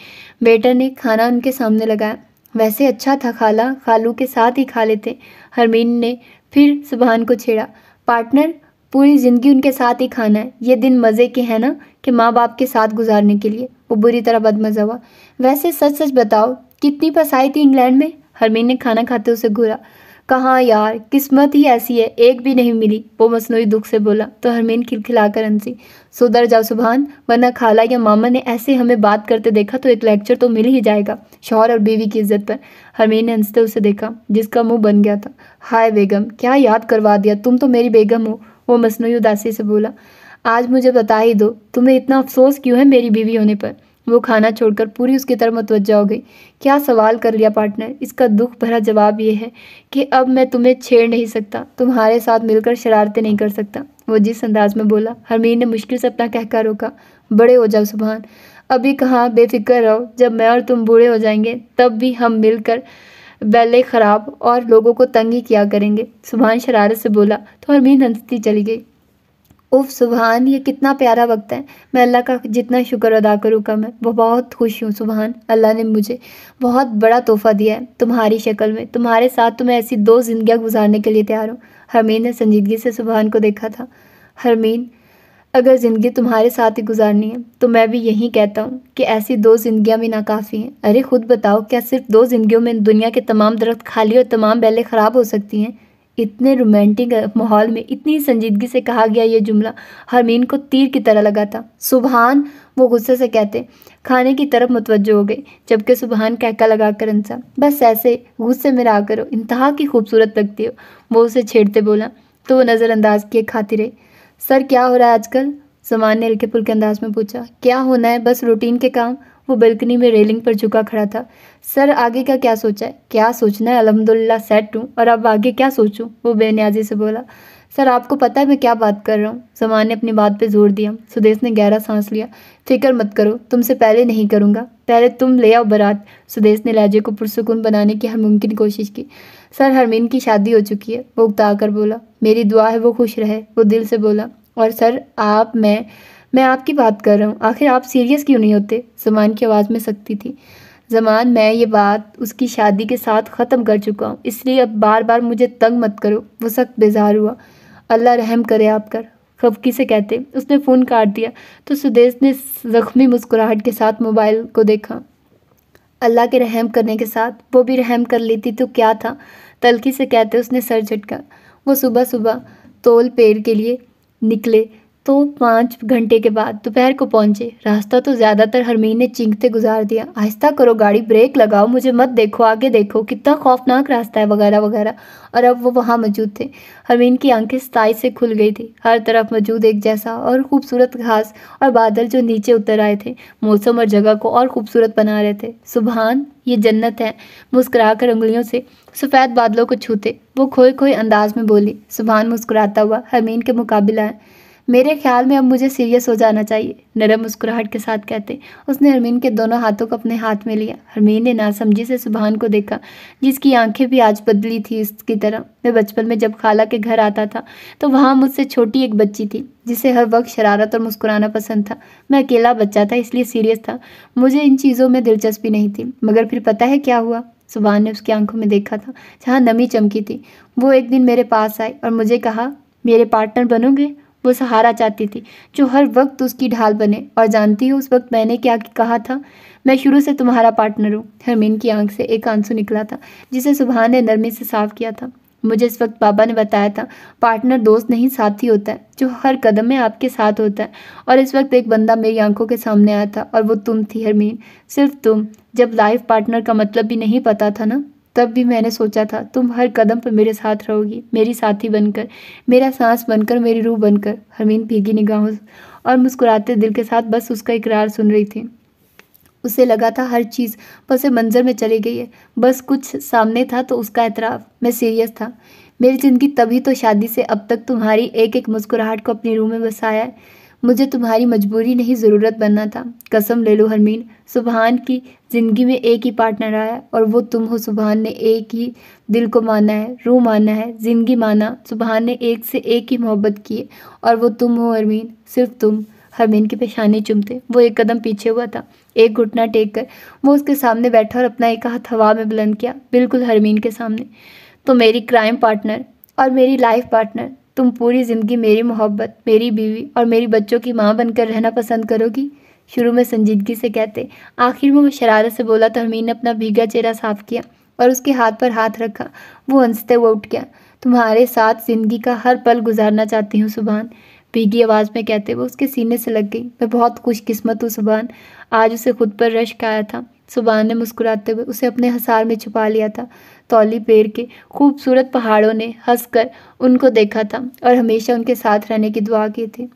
वेटर ने खाना उनके सामने लगाया। वैसे अच्छा था खाला, खालू के साथ ही खा लेते। हरमीन ने फिर सुभान को छेड़ा। पार्टनर, पूरी ज़िंदगी उनके साथ ही खाना है, ये दिन मज़े के हैं ना कि माँ बाप के साथ गुजारने के लिए। वो बुरी तरह बदमज़ा हुआ। वैसे सच सच बताओ, कितनी पस आई थी इंग्लैंड में? हरमीन ने खाना खाते उसे घूरा। कहाँ यार, किस्मत ही ऐसी है, एक भी नहीं मिली, वो मसनूई दुख से बोला। तो हरमीन खिलखिलाकर हंसी। सुधर जाओ सुभान, वरना खाला या मामा ने ऐसे हमें बात करते देखा तो एक लेक्चर तो मिल ही जाएगा शौहर और बीवी की इज्जत पर। हरमीन ने हंसते उसे देखा, जिसका मुंह बन गया था। हाय बेगम, क्या याद करवा दिया, तुम तो मेरी बेगम हो, वो मसनूई उदासी से बोला। आज मुझे बता ही दो, तुम्हें इतना अफसोस क्यों है मेरी बीवी होने पर? वो खाना छोड़कर पूरी उसकी तरफ मुतवज्जा हो गई। क्या सवाल कर लिया पार्टनर? इसका दुख भरा जवाब ये है कि अब मैं तुम्हें छेड़ नहीं सकता, तुम्हारे साथ मिलकर शरारतें नहीं कर सकता, वो जिस अंदाज में बोला। हरमीन ने मुश्किल से अपना कहकर रोका। बड़े हो जाओ सुभान, अभी कहाँ, बेफिक्र रहो, जब मैं और तुम बूढ़े हो जाएंगे तब भी हम मिलकर बैले ख़राब और लोगों को तंग ही किया करेंगे, सुभान शरारत से बोला। तो हरमीन हंसती चली गई। उफ सुभान, ये कितना प्यारा वक्त है, मैं अल्लाह का जितना शुक्र अदा करूँ कम है। वो बहुत खुश हूँ सुभान, अल्लाह ने मुझे बहुत बड़ा तोहफ़ा दिया है तुम्हारी शक्ल में। तुम्हारे साथ तो मैं ऐसी 2 ज़िंदगियाँ गुजारने के लिए तैयार हूँ। हरमीन ने संजीदगी से सुभान को देखा था। हरमीन, अगर ज़िंदगी तुम्हारे साथ ही गुजारनी है तो मैं भी यही कहता हूँ कि ऐसी 2 ज़िंदगियाँ भी नाकाफ़ी हैं। अरे खुद बताओ, क्या सिर्फ 2 ज़िंदगियों में दुनिया के तमाम दरख्त खाली और तमाम बैलें ख़राब हो सकती हैं? इतने रोमांटिक माहौल में इतनी संजीदगी से कहा गया ये जुमला हरमीन को तीर की तरह लगा था। सुभान, वो गुस्से से कहते खाने की तरफ मुतवज्जो हो गई, जबकि सुभान कहका लगा कर हंसा। बस ऐसे गुस्से में रहा करो, इंतहा की खूबसूरत लगती हो, वो उसे छेड़ते बोला। तो वो नज़रअंदाज किए खाती रही। सर क्या हो रहा है आजकल? जमान ने हल्के फुल्के अंदाज में पूछा। क्या होना है, बस रूटीन के काम। वो बालकनी में रेलिंग पर झुका खड़ा था। सर आगे का क्या सोचा है? क्या सोचना है, अल्हम्दुलिल्लाह सेट हूँ, और अब आगे क्या सोचूं? वो बेनियाजी से बोला। सर आपको पता है मैं क्या बात कर रहा हूँ? जमान ने अपनी बात पे जोर दिया। सुदेश ने गहरा सांस लिया। फिक्र मत करो, तुमसे पहले नहीं करूँगा, पहले तुम ले आओ बारात। सुदेश ने लहजे को पुरसुकून बनाने की हर मुमकिन कोशिश की। सर हरमीन की शादी हो चुकी है, वो उकता कर बोला। मेरी दुआ है वो खुश रहे, वो दिल से बोला। और सर आप, मैं आपकी बात कर रहा हूँ, आखिर आप सीरियस क्यों नहीं होते? जमान की आवाज़ में सख्ती थी। ज़मान, मैं ये बात उसकी शादी के साथ ख़त्म कर चुका हूँ, इसलिए अब बार बार मुझे तंग मत करो। वो सख्त बेजार हुआ। अल्लाह रहम करे आप कर, खफकी से कहते उसने फ़ोन काट दिया तो सुदेश ने ज़ख्मी मुस्कुराहट के साथ मोबाइल को देखा। अल्लाह के रहम करने के साथ वो भी रहम कर लेती तो क्या था, तल्खी से कहते उसने सर झटका। वो सुबह सुबह तोल पेड़ के लिए निकले तो 5 घंटे के बाद दोपहर को पहुंचे। रास्ता तो ज़्यादातर हरमीन ने चीखते गुजार दिया, आहिस्ता करो गाड़ी, ब्रेक लगाओ, मुझे मत देखो, आगे देखो, कितना खौफनाक रास्ता है, वगैरह वगैरह। और अब वो वहाँ मौजूद थे। हरमीन की आंखें सताई से खुल गई थी। हर तरफ मौजूद एक जैसा और खूबसूरत घास और बादल जो नीचे उतर आए थे, मौसम और जगह को और खूबसूरत बना रहे थे। सुबहान, ये जन्नत है। मुस्कुरा कर उंगलियों से सफ़ेद बादलों को छूते वो खोए खोए अंदाज में बोली। सुबहान मुस्कुराता हुआ हरमीन के मुकाबला है। मेरे ख्याल में अब मुझे सीरियस हो जाना चाहिए, नरम मुस्कुराहट के साथ कहते उसने हरमीन के दोनों हाथों को अपने हाथ में लिया। हरमीन ने नासमझी से सुबहान को देखा, जिसकी आंखें भी आज बदली थी इसकी तरह। मैं बचपन में जब खाला के घर आता था तो वहाँ मुझसे छोटी एक बच्ची थी जिसे हर वक्त शरारत और मुस्कुराना पसंद था। मैं अकेला बच्चा था, इसलिए सीरियस था, मुझे इन चीज़ों में दिलचस्पी नहीं थी। मगर फिर पता है क्या हुआ? सुबहान ने उसकी आंखों में देखा था जहाँ नमी चमकी थी। वो एक दिन मेरे पास आई और मुझे कहा, मेरे पार्टनर बनोगे? वो सहारा चाहती थी जो हर वक्त उसकी ढाल बने। और जानती हो उस वक्त मैंने क्या कहा था? मैं शुरू से तुम्हारा पार्टनर हूँ। हरमीन की आंख से एक आंसू निकला था जिसे सुबहान ने नरमी से साफ किया था। मुझे इस वक्त बाबा ने बताया था, पार्टनर दोस्त नहीं साथी होता है जो हर कदम में आपके साथ होता है। और इस वक्त एक बंदा मेरी आंखों के सामने आया था और वो तुम थी हरमीन, सिर्फ तुम। जब लाइफ पार्टनर का मतलब भी नहीं पता था ना, तब भी मैंने सोचा था तुम हर कदम पर मेरे साथ रहोगी, मेरी साथी बनकर, मेरा सांस बनकर, मेरी रूह बनकर। हरमीन भीगी निगाहों और मुस्कुराते दिल के साथ बस उसका इकरार सुन रही थी। उसे लगा था हर चीज़ बस मंजर में चली गई है, बस कुछ सामने था तो उसका एतराफ़। मैं सीरियस था। मेरी ज़िंदगी तभी तो शादी से अब तक तुम्हारी एक एक मुस्कुराहट को अपनी रूह में बसाया है। मुझे तुम्हारी मजबूरी नहीं, ज़रूरत बनना था। कसम ले लो हरमीन, सुबहान की ज़िंदगी में एक ही पार्टनर आया और वो तुम हो। सुबहान ने एक ही दिल को माना है, रूह माना है, ज़िंदगी माना। सुबहान ने एक से एक ही मोहब्बत की है और वो तुम हो हरमीन, सिर्फ तुम। हरमीन की पेशानी चूमते वो एक कदम पीछे हुआ था। एक घुटना टेक कर वो उसके सामने बैठा और अपना एक हाथ हवा में बुलंद किया, बिल्कुल हरमीन के सामने। तो मेरी क्राइम पार्टनर और मेरी लाइफ पार्टनर, तुम पूरी ज़िंदगी मेरी मोहब्बत, मेरी बीवी और मेरी बच्चों की माँ बनकर रहना पसंद करोगी? शुरू में संजीदगी से कहते, आखिर में वो शरारत से बोला तो हरमीन ने अपना भीगा चेहरा साफ किया और उसके हाथ पर हाथ रखा। वो हंसते हुए उठ गया। तुम्हारे साथ ज़िंदगी का हर पल गुजारना चाहती हूँ सुबहान, भीगी आवाज़ में कहते वो उसके सीने से लग गई। मैं बहुत खुशकिस्मत हूँ सुबहान। आज उसे खुद पर रश्क आया था। सुबहान ने मुस्कुराते हुए उसे अपने हसार में छुपा लिया था। तौली पेड़ के खूबसूरत पहाड़ों ने हंसकर उनको देखा था और हमेशा उनके साथ रहने की दुआ की थी।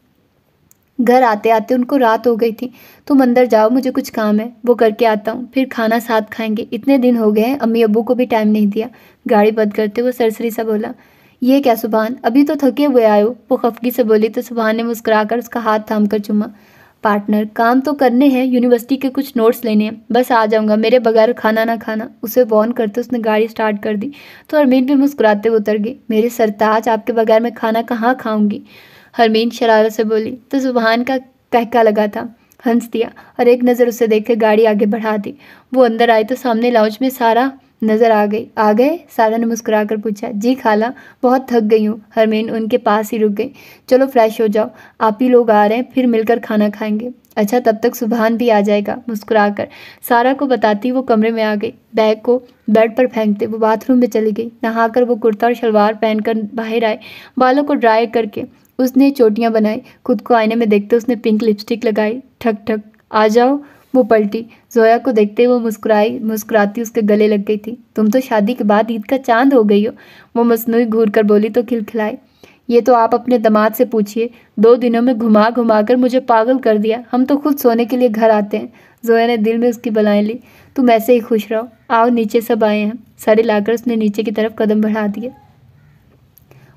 घर आते आते उनको रात हो गई थी। तुम अंदर जाओ, मुझे कुछ काम है, वो करके आता हूँ, फिर खाना साथ खाएंगे। इतने दिन हो गए हैं, अम्मी अब्बू को भी टाइम नहीं दिया। गाड़ी बंद करते हुए सरसरी सा बोला, ये क्या सुबहान, अभी तो थके हुए आए हो? वो खफकी से बोली तो सुबहान ने मुस्कुराकर उसका हाथ थाम कर चुमा। पार्टनर, काम तो करने हैं, यूनिवर्सिटी के कुछ नोट्स लेने हैं, बस आ जाऊंगा, मेरे बगैर खाना ना खाना। उसे वॉर्न करते उसने गाड़ी स्टार्ट कर दी तो हरमीन भी मुस्कुराते हुए उतर गई। मेरे सरताज, आपके बगैर मैं खाना कहाँ खाऊंगी? हरमीन शरारत से बोली तो सुबहान का कहका लगा था। हंस दिया और एक नज़र उसे देख गाड़ी आगे बढ़ा दी। वो अंदर आई तो सामने लाउंज में सारा नज़र आ गई। आ गए? सारा ने मुस्कुरा कर पूछा। जी खाला, बहुत थक गई हूँ। हरमीन उनके पास ही रुक गई। चलो फ्रेश हो जाओ, आप ही लोग आ रहे हैं, फिर मिलकर खाना खाएंगे। अच्छा, तब तक सुबहान भी आ जाएगा। मुस्कुराकर सारा को बताती वो कमरे में आ गई। बैग को बेड पर फेंकते वो बाथरूम में चली गई। नहाकर वो कुर्ता और शलवार पहनकर बाहर आए। बालों को ड्राई करके उसने चोटियां बनाई। खुद को आईने में देखते उसने पिंक लिपस्टिक लगाई। ठक ठक, आ जाओ। वो पलटी। जोया को देखते वो मुस्कुराई, मुस्कुराती उसके गले लग गई थी। तुम तो शादी के बाद ईद का चांद हो गई हो। वो मसनूई घूर कर बोली तो खिलखिलाई। ये तो आप अपने दामाद से पूछिए, 2 दिनों में घुमा घुमा कर मुझे पागल कर दिया। हम तो खुद सोने के लिए घर आते हैं। जोया ने दिल में उसकी बलाएं ली। तुम ऐसे ही खुश रहो। आओ नीचे, सब आए हैं। सारे लाकर उसने नीचे की तरफ कदम बढ़ा दिए।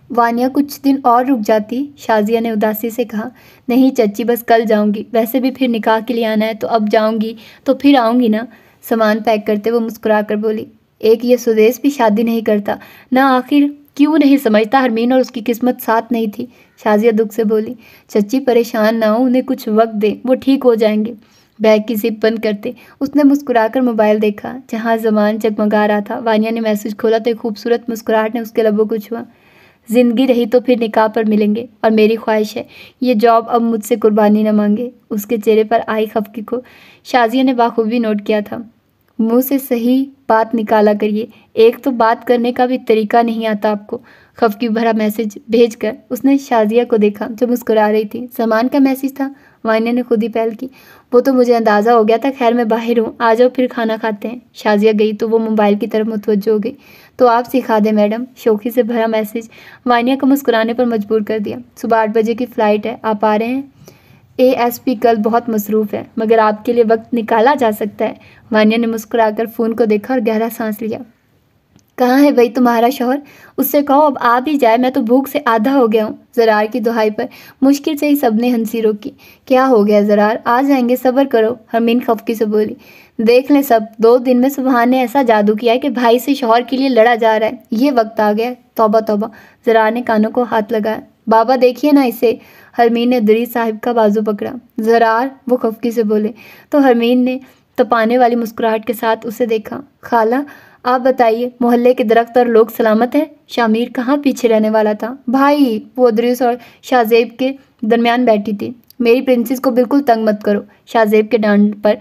वानिया कुछ दिन और रुक जाती, शाजिया ने उदासी से कहा। नहीं चच्ची, बस कल जाऊंगी, वैसे भी फिर निकाह के लिए आना है, तो अब जाऊंगी तो फिर आऊंगी ना। सामान पैक करते वो मुस्कुरा कर बोली। एक ये सुदेश भी शादी नहीं करता ना, आखिर क्यों नहीं समझता? हरमीन और उसकी किस्मत साथ नहीं थी। शाजिया दुख से बोली। चच्ची परेशान ना हो, उन्हें कुछ वक्त दे, वो ठीक हो जाएंगे। बैग की जिप बंद करते उसने मुस्कुराकर मोबाइल देखा जहाँ ज़मान जगमगा रहा था। वानिया ने मैसेज खोला तो एक खूबसूरत मुस्कुराहट ने उसके लबों को छुआ। ज़िंदगी रही तो फिर निकाह पर मिलेंगे और मेरी ख्वाहिश है ये जॉब अब मुझसे कुर्बानी न मांगे। उसके चेहरे पर आई खफकी को शाजिया ने बाखूबी नोट किया था। मुंह से सही बात निकाला करिए, एक तो बात करने का भी तरीका नहीं आता आपको। खफकी भरा मैसेज भेजकर उसने शाजिया को देखा जो मुस्कुरा रही थी। सामान का मैसेज था। वानिया ने खुद ही पहल की। वो तो मुझे अंदाज़ा हो गया था, खैर मैं बाहर हूँ, आ जाओ फिर खाना खाते हैं। शाजिया गई तो वो मोबाइल की तरफ मुतवज्जो हो गई। तो आप सिखा दें मैडम। शौकी से भरा मैसेज वानिया को मुस्कुराने पर मजबूर कर दिया। सुबह 8 बजे की फ़्लाइट है, आप आ रहे हैं? एएसपी कल बहुत मसरूफ़ है मगर आपके लिए वक्त निकाला जा सकता है। वानिया ने मुस्कुराकर फ़ोन को देखा और गहरा सांस लिया। कहाँ है भाई तुम्हारा शौहर? उससे कहो अब आ भी जाए, मैं तो भूख से आधा हो गया हूँ। ज़रार की दुहाई पर मुश्किल से ही सबने हंसी रोकी। क्या हो गया ज़रार, आ जाएंगे, सब्र करो, हरमीन खफकी से बोली। देख लें सब, 2 दिन में सुबहान ने ऐसा जादू किया है कि भाई से शौहर के लिए लड़ा जा रहा है। ये वक्त आ गया। तौबा तौबा। ज़रार ने कानों को हाथ लगाया। बाबा देखिए ना इसे। हरमीन ने दरी साहिब का बाजू पकड़ा। ज़रार, वो खफकी से बोले तो हरमीन ने तपाने वाली मुस्कुराहट के साथ उसे देखा। खाला आप बताइए, मोहल्ले के दरख्त और लोग सलामत हैं? शामिर कहाँ पीछे रहने वाला था? भाई, वो अदरीस और शाहजेब के दरमियान बैठी थी। मेरी प्रिंसेस को बिल्कुल तंग मत करो। शाहजेब के डांट पर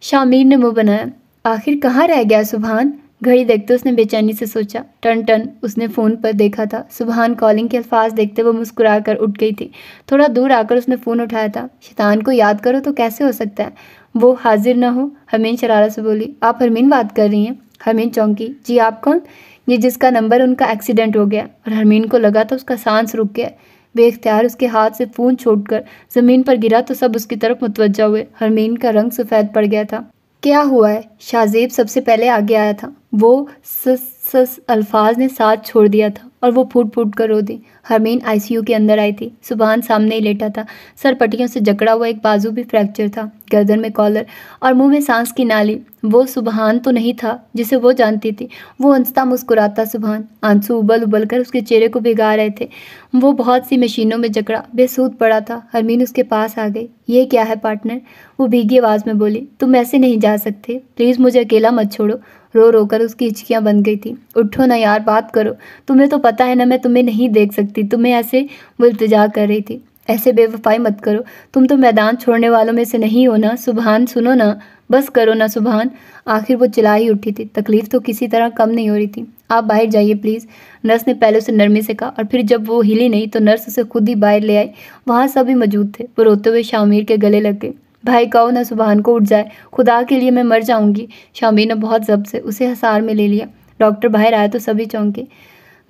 शामिर ने मुंह बनाया। आखिर कहाँ रह गया सुबहान? घड़ी देखते उसने बेचैनी से सोचा। टन टन उसने फ़ोन पर देखा था। सुबहान कॉलिंग के अल्फाज देखते वो मुस्कुरा कर उठ गई थी। थोड़ा दूर आकर उसने फ़ोन उठाया था। शैतान को याद करो तो कैसे हो सकता है वो हाजिर न हो? हरमीन शरारत से बोली। आप हरमीन बात कर रही हैं? हरमीन चौंकी। जी आप कौन? ये जिसका नंबर, उनका एक्सीडेंट हो गया। और हरमीन को लगा तो उसका सांस रुक गया। बेख्तियार उसके हाथ से फ़ोन छूटकर ज़मीन पर गिरा तो सब उसकी तरफ मुतवज्जा हुए। हरमीन का रंग सफ़ेद पड़ गया था। क्या हुआ है? शाहजेब सबसे पहले आगे आया था। वो सस अल्फाज ने साथ छोड़ दिया था और वो फूट फूट कर रो दी। हरमीन आईसीयू के अंदर आई थी। सुबहान सामने ही लेटा था। सर पट्टियों से जकड़ा हुआ, एक बाजू भी फ्रैक्चर था, गर्दन में कॉलर और मुंह में सांस की नाली। वो सुबहान तो नहीं था जिसे वो जानती थी। वो हंसता मुस्कुराता सुबहान। आंसू उबल उबल कर उसके चेहरे को भिगा रहे थे। वो बहुत सी मशीनों में जकड़ा बेसूध पड़ा था। हरमीन उसके पास आ गई। ये क्या है पार्टनर? वो भीगी आवाज़ में बोली। तुम ऐसे नहीं जा सकते, प्लीज़ मुझे अकेला मत छोड़ो। रो रो कर उसकी हिचकियाँ बन गई थी। उठो ना यार, बात करो। तुम्हें तो पता है ना मैं तुम्हें नहीं देख सकती। तुम्हें ऐसे, वो इल्तिजा कर रही थी। ऐसे बेवफाई मत करो। तुम तो मैदान छोड़ने वालों में से नहीं हो ना। सुबहान सुनो ना, बस करो ना सुबहान। आखिर वो चिल्ला ही उठी थी। तकलीफ तो किसी तरह कम नहीं हो रही थी। आप बाहर जाइए प्लीज़, नर्स ने पहले उसे नरमी से कहा। और फिर जब वो हिली नहीं तो नर्स उसे खुद ही बाहर ले आई। वहाँ सभी मौजूद थे। वो रोते हुए शामिर के गले लग गए। भाई कहो ना सुबहान को उठ जाए, खुदा के लिए मैं मर जाऊंगी। शामिर ने बहुत जब्त से उसे हसार में ले लिया। डॉक्टर बाहर आया तो सभी चौंके।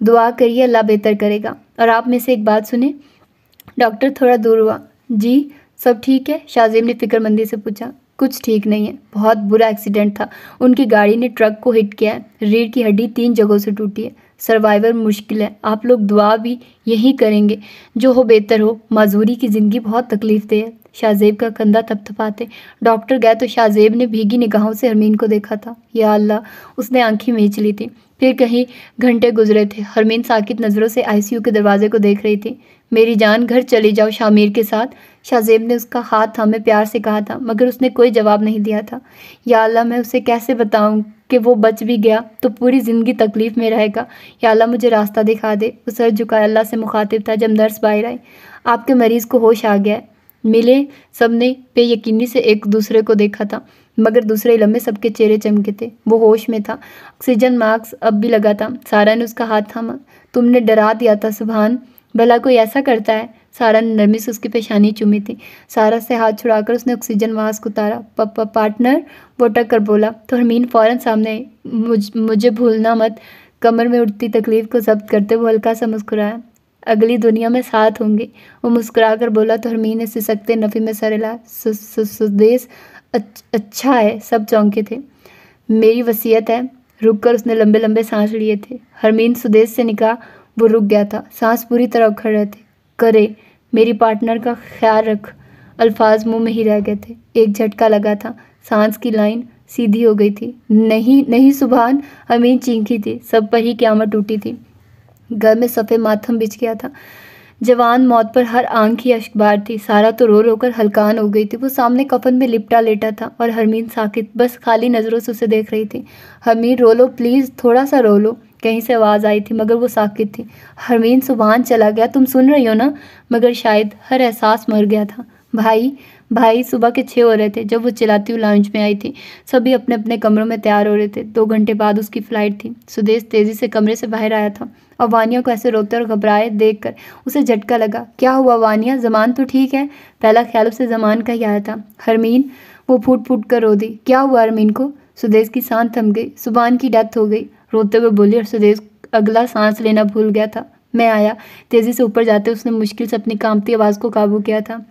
दुआ करिए, अल्लाह बेहतर करेगा। और आप में से एक बात सुने। डॉक्टर थोड़ा दूर हुआ। जी सब ठीक है? शाहजेब ने फिक्रमंदी से पूछा। कुछ ठीक नहीं है, बहुत बुरा एक्सीडेंट था। उनकी गाड़ी ने ट्रक को हिट किया है। रीढ़ की हड्डी 3 जगहों से टूटी है। सर्वाइवर मुश्किल है। आप लोग दुआ भी यही करेंगे, जो हो बेहतर हो। माजूरी की ज़िंदगी बहुत तकलीफ है। शाहजेब का कंधा थपथपाते डॉक्टर गए तो शाहजेब ने भीगी निगाहों से हरमीन को देखा था। या अल्लाह, उसने आंखें मींच ली थी। फिर कहीं घंटे गुजरे थे। हरमीन साकित नज़रों से आईसीयू के दरवाजे को देख रही थी। मेरी जान, घर चली जाओ शामिर के साथ। शाहजेब ने उसका हाथ थामे प्यार से कहा था, मगर उसने कोई जवाब नहीं दिया था। या अल्लाह, मैं उसे कैसे बताऊं कि वो बच भी गया तो पूरी ज़िंदगी तकलीफ़ में रहेगा। या अल्लाह, मुझे रास्ता दिखा दे। वो सर झुकाए अल्लाह से मुखातिब था जब नर्स बाहर आई। आपके मरीज़ को होश आ गया है। मिले सबने बेयकीनी से एक दूसरे को देखा था, मगर दूसरे इलम में सबके चेहरे चमके थे। वो होश में था। ऑक्सीजन मास्क अब भी लगा था। सारा ने उसका हाथ थामा। तुमने डरा दिया था सुबहान, भला कोई ऐसा करता है? सारा ने नरमी से उसकी पेशानी चूमी थी। सारा से हाथ छुड़ाकर उसने ऑक्सीजन मास्क उतारा। पार्टनर, वो टक कर बोला तो हरमीन फ़ौरन सामने आई। मुझे भूलना मत। कमर में उठती तकलीफ़ को जब्त करते हुए हल्का सा मुस्कुराया। अगली दुनिया में साथ होंगे, वो मुस्कुराकर बोला तो हरमीन ने सिसकते नफ़ी में सर हिलाया। सुदेश, अच्छा है। सब चौंके थे। मेरी वसीयत है। रुक कर उसने लंबे लंबे सांस लिए थे। हरमीन सुदेश से निकाह, वो रुक गया था। सांस पूरी तरह उखड़ रहे थे। करे, मेरी पार्टनर का ख्याल रख। अल्फाज मुंह में ही रह गए थे। एक झटका लगा था। सांस की लाइन सीधी हो गई थी। नहीं नहीं सुबहान, हरमीन चीखी थी। सब पर ही क़यामत टूटी थी। घर में सफ़े मातम बिछ गया था। जवान मौत पर हर आंख ही अश्कबार थी। सारा तो रो रो कर हलकान हो गई थी। वो सामने कफन में लिपटा लेटा था और हरमीन साकित बस खाली नज़रों से उसे देख रही थी। हरमीन रो लो प्लीज़, थोड़ा सा रो लो, कहीं से आवाज़ आई थी मगर वो साकित थी। हरमीन सुभान चला गया, तुम सुन रही हो ना? मगर शायद हर एहसास मर गया था। भाई भाई सुबह के 6 हो रहे थे जब वो चिल्लाती हुई लाउंज में आई थी। सभी अपने अपने कमरों में तैयार हो रहे थे। 2 घंटे बाद उसकी फ़्लाइट थी। सुदेश तेज़ी से कमरे से बाहर आया था और वानिया को ऐसे रोते और घबराए देखकर उसे झटका लगा। क्या हुआ वानिया, ज़मान तो ठीक है? पहला ख्याल उसे ज़मान का ही आया था। हरमीन, वो फूट फूट कर रो दी। क्या हुआ हरमीन को? सुदेश की सांस थम गई। सुभान की डेथ हो गई, रोते हुए बोली और सुदेश अगला सांस लेना भूल गया था। मैं आया। तेज़ी से ऊपर जाते उसने मुश्किल से अपनी कांपती आवाज़ को काबू किया था।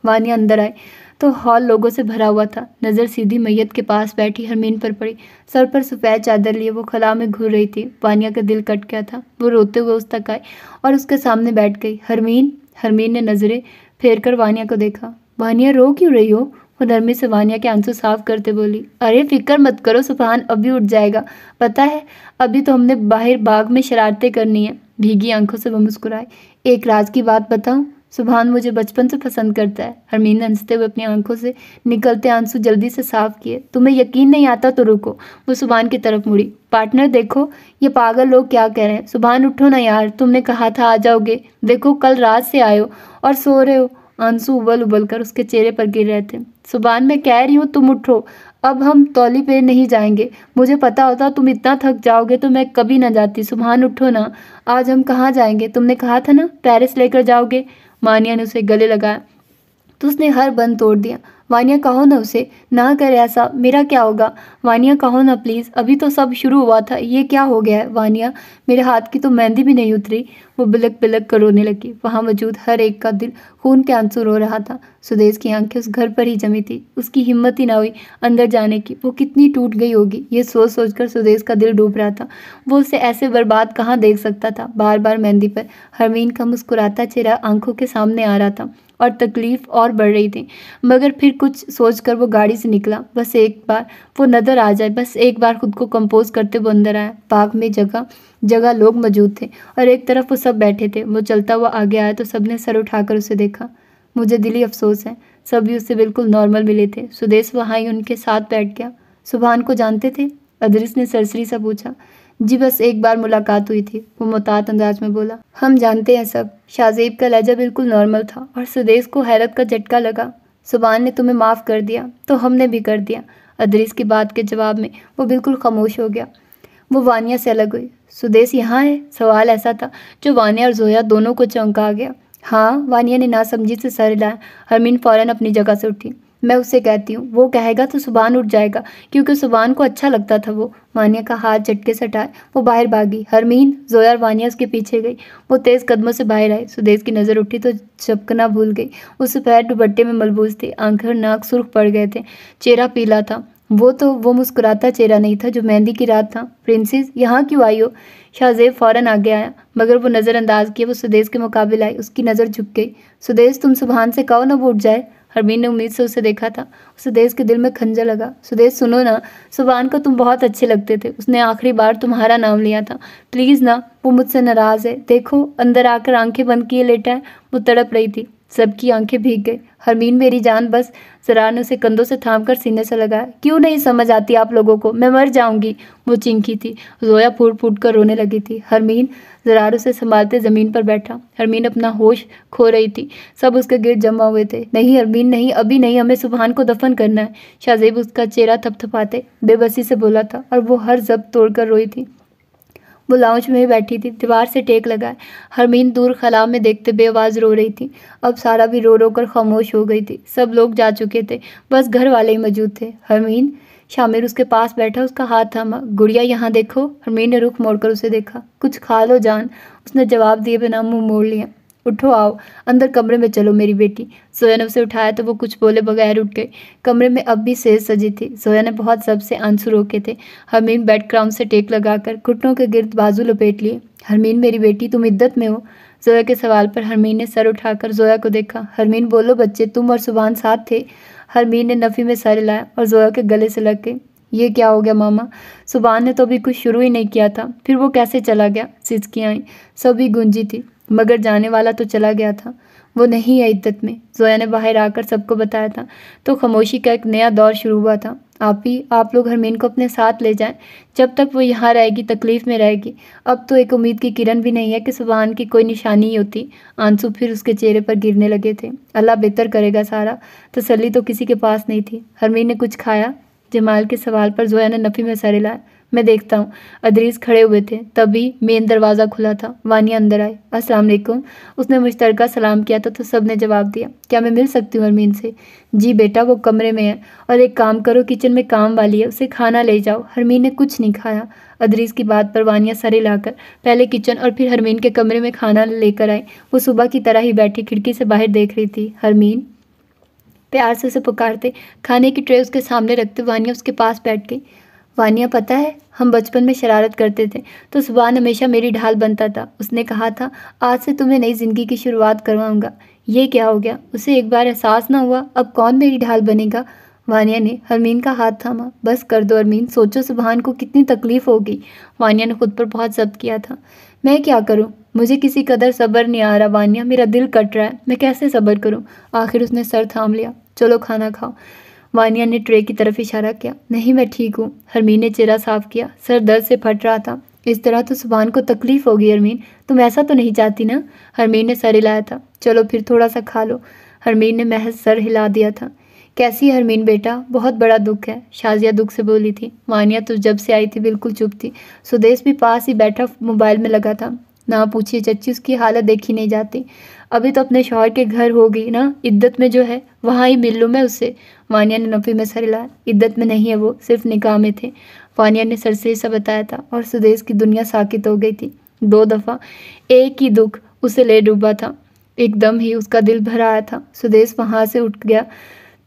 वानिया अंदर आए तो हॉल लोगों से भरा हुआ था। नज़र सीधी मैयत के पास बैठी हरमीन पर पड़ी। सर पर सफ़ेद चादर लिए वो खला में घूर रही थी। वानिया का दिल कट गया था। वो रोते हुए उस तक आई और उसके सामने बैठ गई। हरमीन। हरमीन ने नज़रें फेर कर वानिया को देखा। वानिया रो क्यों रही हो? वो नरमी से वानिया के आंसू साफ करते बोली। अरे फिक्र मत करो सुभान अभी उठ जाएगा। पता है अभी तो हमने बाहर बाग में शरारतें करनी है। भीगी आंखों से वो मुस्कुराए। एक राज की बात बताऊं? सुभान मुझे बचपन से पसंद करता है। हरमीन ने हंसते हुए अपनी आंखों से निकलते आंसू जल्दी से साफ किए। तुम्हें यकीन नहीं आता तो रुको। वो सुभान की तरफ मुड़ी। पार्टनर देखो ये पागल लोग क्या कह रहे हैं। सुभान उठो ना यार, तुमने कहा था आ जाओगे, देखो कल रात से आए हो और सो रहे हो। आंसू उबल उबल कर उसके चेहरे पर गिर रहे थे। सुभान मैं कह रही हूँ तुम उठो, अब हम तौली पे नहीं जाएंगे। मुझे पता होता तुम इतना थक जाओगे तो मैं कभी ना जाती। सुभान उठो ना, आज हम कहाँ जाएंगे? तुमने कहा था ना पेरिस लेकर जाओगे। मानिया ने उसे गले लगाया तो उसने हर बंद तोड़ दिया। वानिया कहो ना उसे, ना करे ऐसा, मेरा क्या होगा? वानिया कहो ना प्लीज़, अभी तो सब शुरू हुआ था, ये क्या हो गया है? वानिया मेरे हाथ की तो मेहंदी भी नहीं उतरी। वो बिलक बिलक कर रोने लगी। वहाँ मौजूद हर एक का दिल खून के आंसू रो रहा था। सुदेश की आंखें उस घर पर ही जमी थी। उसकी हिम्मत ही ना हुई अंदर जाने की। वो कितनी टूट गई होगी ये सोच सोच कर सुदेश का दिल डूब रहा था। वो उसे ऐसे बर्बाद कहाँ देख सकता था। बार बार मेहंदी पर हरमीन का मुस्कुराता चेहरा आंखों के सामने आ रहा था और तकलीफ और बढ़ रही थी। मगर फिर कुछ सोचकर वो गाड़ी से निकला। बस एक बार वो नज़र आ जाए, बस एक बार खुद को कंपोज करते वो अंदर आया। बाग में जगह जगह लोग मौजूद थे और एक तरफ वो सब बैठे थे। वो चलता हुआ आगे आया तो सबने सर उठाकर उसे देखा। मुझे दिली अफसोस है, सभी उससे बिल्कुल नॉर्मल मिले थे। सुदेश वहाँ ही उनके साथ बैठ गया। सुभान को जानते थे? अदरिस ने सरसरी सा पूछा। जी बस एक बार मुलाकात हुई थी, वो मुतात अंदाज में बोला। हम जानते हैं सब। शाहजेब का लहजा बिल्कुल नॉर्मल था और सुदेश को हैरत का झटका लगा। सुभान ने तुम्हें माफ़ कर दिया तो हमने भी कर दिया। अदरिस की बात के जवाब में वो बिल्कुल खामोश हो गया। वो वानिया से अलग हुई। सुदेश यहाँ है? सवाल ऐसा था जो वानिया और जोया दोनों को चौंका गया। हाँ, वानिया ने नासमझी से सर हिलाया। हरमीन फ़ौरन अपनी जगह से उठी। मैं उससे कहती हूँ, वो कहेगा तो सुभान उठ जाएगा क्योंकि सुभान को अच्छा लगता था वो। वानिया का हाथ झटके से हटाए वो बाहर भागी। हरमीन, जोया और वानिया उसके पीछे गई। वो तेज़ कदमों से बाहर आई। सुदेश की नज़र उठी तो झपकना भूल गई। उससे पैर दुपट्टे में मलबूस थे, आंखें और नाक सुर्ख पड़ गए थे, चेहरा पीला था। वो मुस्कुराता चेहरा नहीं था जो मेहंदी की रात था। प्रिंसेस यहाँ क्यों आई हो? शाहजेब फ़ौरन आगे आया मगर वो नज़रअंदाज किया। वो सुदेश के मुकाबले आई। उसकी नज़र झुक गई। सुदेश तुम सुभान से कहो ना वो उठ जाए। हरमीन ने उम्मीद से उसे देखा था। सुदेश के दिल में खंजर लगा। सुदेश सुनो ना, सुभान को तुम बहुत अच्छे लगते थे। उसने आखिरी बार तुम्हारा नाम लिया था। प्लीज़ ना, वो मुझसे नाराज़ है। देखो अंदर आकर आंखें बंद किए लेटा है। वो तड़प रही थी। सबकी आंखें भीग गई। हरमीन मेरी जान बस। जरार ने उसे कंधों से थाम कर सीने से लगाया। क्यों नहीं समझ आती आप लोगों को, मैं मर जाऊंगी। वो चिंकी थी। जोया फूट फूट कर रोने लगी थी। हरमीन, जरार उसे संभालते ज़मीन पर बैठा। हरमीन अपना होश खो रही थी। सब उसके गिर्द जमा हुए थे। नहीं हरमीन नहीं, अभी नहीं, हमें सुभान को दफन करना है। शाहजेब उसका चेहरा थपथपाते बेबसी से बोला था और वो हर जब्त तोड़कर रोई थी। वो लाउंज में ही बैठी थी, दीवार से टेक लगाए। हरमीन दूर खला में देखते बेआवाज़ रो रही थी। अब सारा भी रो रो कर खामोश हो गई थी। सब लोग जा चुके थे, बस घर वाले ही मौजूद थे। हरमीन, शामिर उसके पास बैठा, उसका हाथ थामा। गुड़िया यहाँ देखो। हरमीन ने रुख मोड़कर उसे देखा। कुछ खा लो जान। उसने जवाब दिए बिना मुंह मोड़ लिया। उठो आओ, अंदर कमरे में चलो मेरी बेटी। जोया ने उसे उठाया तो वो कुछ बोले बगैर उठ गई। कमरे में अब भी सेज सजी थी। जोया ने बहुत सबसे आंसू रोके थे। हरमीन बेड क्राउन से टेक लगाकर घुटनों के गिर्द बाजू लपेट लिए। हरमीन मेरी बेटी, तुम इद्दत में हो? जोया के सवाल पर हरमीन ने सर उठाकर जोया को देखा। हरमीन बोलो बच्चे, तुम और सुभान साथ थे? हरमीन ने नफ़ी में सर हिलाया और जोया के गले से लग गई। ये क्या हो गया मामा? सुभान ने तो अभी कुछ शुरू ही नहीं किया था, फिर वो कैसे चला गया? सिसकियाँ आईं, सभी गूंजी थी। मगर जाने वाला तो चला गया था, वो नहीं है इद्दत में। जोया ने बाहर आकर सबको बताया था तो खामोशी का एक नया दौर शुरू हुआ था। आप लोग हरमीन को अपने साथ ले जाएं, जब तक वो यहाँ रहेगी तकलीफ़ में रहेगी। अब तो एक उम्मीद की किरण भी नहीं है कि सुबहान की कोई निशानी ही होती। आंसू फिर उसके चेहरे पर गिरने लगे थे। अल्लाह बेहतर करेगा सारा। तसल्ली तो किसी के पास नहीं थी। हरमीन ने कुछ खाया? जमाल के सवाल पर जोया ने नफ़ी में सर हिलाया। मैं देखता हूँ। अदरीस खड़े हुए थे, तभी मेन दरवाज़ा खुला था। वानिया अंदर आई। अस्सलाम वालेकुम। उसने मुश्तरका सलाम किया तो सब ने जवाब दिया। क्या मैं मिल सकती हूँ हरमीन से? जी बेटा, वो कमरे में है। और एक काम करो, किचन में काम वाली है, उसे खाना ले जाओ। हरमीन ने कुछ नहीं खाया। अदरीस की बात पर वानिया सर हिलाकर पहले किचन और फिर हरमीन के कमरे में खाना लेकर आई। वो सुबह की तरह ही बैठी खिड़की से बाहर देख रही थी। हरमीन, प्यार से उसे पुकारते, खाने की ट्रे उसके सामने रखते वानिया उसके पास बैठ गई। वानिया, पता है हम बचपन में शरारत करते थे तो सुबहान हमेशा मेरी ढाल बनता था। उसने कहा था आज से तुम्हें नई ज़िंदगी की शुरुआत करवाऊंगा। ये क्या हो गया? उसे एक बार एहसास ना हुआ अब कौन मेरी ढाल बनेगा? वानिया ने हरमीन का हाथ थामा। बस कर दो हरमीन, सोचो सुबहान को कितनी तकलीफ़ होगी। वानिया ने खुद पर बहुत जब्त किया था। मैं क्या करूं? मुझे किसी कदर सब्र नहीं आ रहा वानिया, मेरा दिल कट रहा है, मैं कैसे सब्र करूं? आखिर उसने सर थाम लिया। चलो खाना खाओ। वानिया ने ट्रे की तरफ इशारा किया। नहीं, मैं ठीक हूँ। हरमीन ने चेहरा साफ किया। सर दर्द से फट रहा था। इस तरह तो सुबहान को तकलीफ़ होगी हरमीन, तुम ऐसा तो नहीं चाहती ना? हरमीन ने सर हिलाया था। चलो फिर थोड़ा सा खा लो। हरमीन ने महज सर हिला दिया था। कैसी है हरमीन बेटा? बहुत बड़ा दुख है, शाजिया दुख से बोली थी। वानिया तो जब से आई थी बिल्कुल चुप थी। सुदेश भी पास ही बैठा मोबाइल में लगा था। ना पूछिए चच्ची, उसकी हालत देखी नहीं जाती। अभी तो अपने शौहर के घर होगी ना, इद्दत में जो है, वहाँ ही मिल लूँ मैं उससे। वानिया ने नफ़ी में सर हिलाया। इद्दत में नहीं है वो, सिर्फ निकाह में थे। वानिया ने सर से ऐसा बताया था और सुदेश की दुनिया साकित हो गई थी। 2 दफ़ा एक ही दुख उसे ले डूबा था। एकदम ही उसका दिल भर आया था। सुदेश वहाँ से उठ गया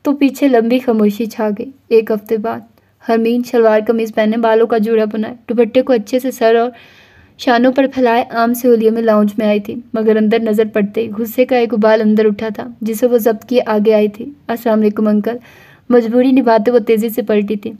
तो पीछे लंबी खामोशी छा गई। 1 हफ्ते बाद हरमीन शलवार कमीज़ पहने, बालों का जूड़ा बनाए, दुपट्टे को अच्छे से सर और शानों पर फैलाए आम से होलियों में लाउंज में आई थी। मगर अंदर नज़र पड़ते ही गुस्से का एक उबाल अंदर उठा था जिसे वो जब्त किए आगे आई थी। अस्सलाम वालेकुम अंकल। मजबूरी निभाते वो तेज़ी से पलटी थी।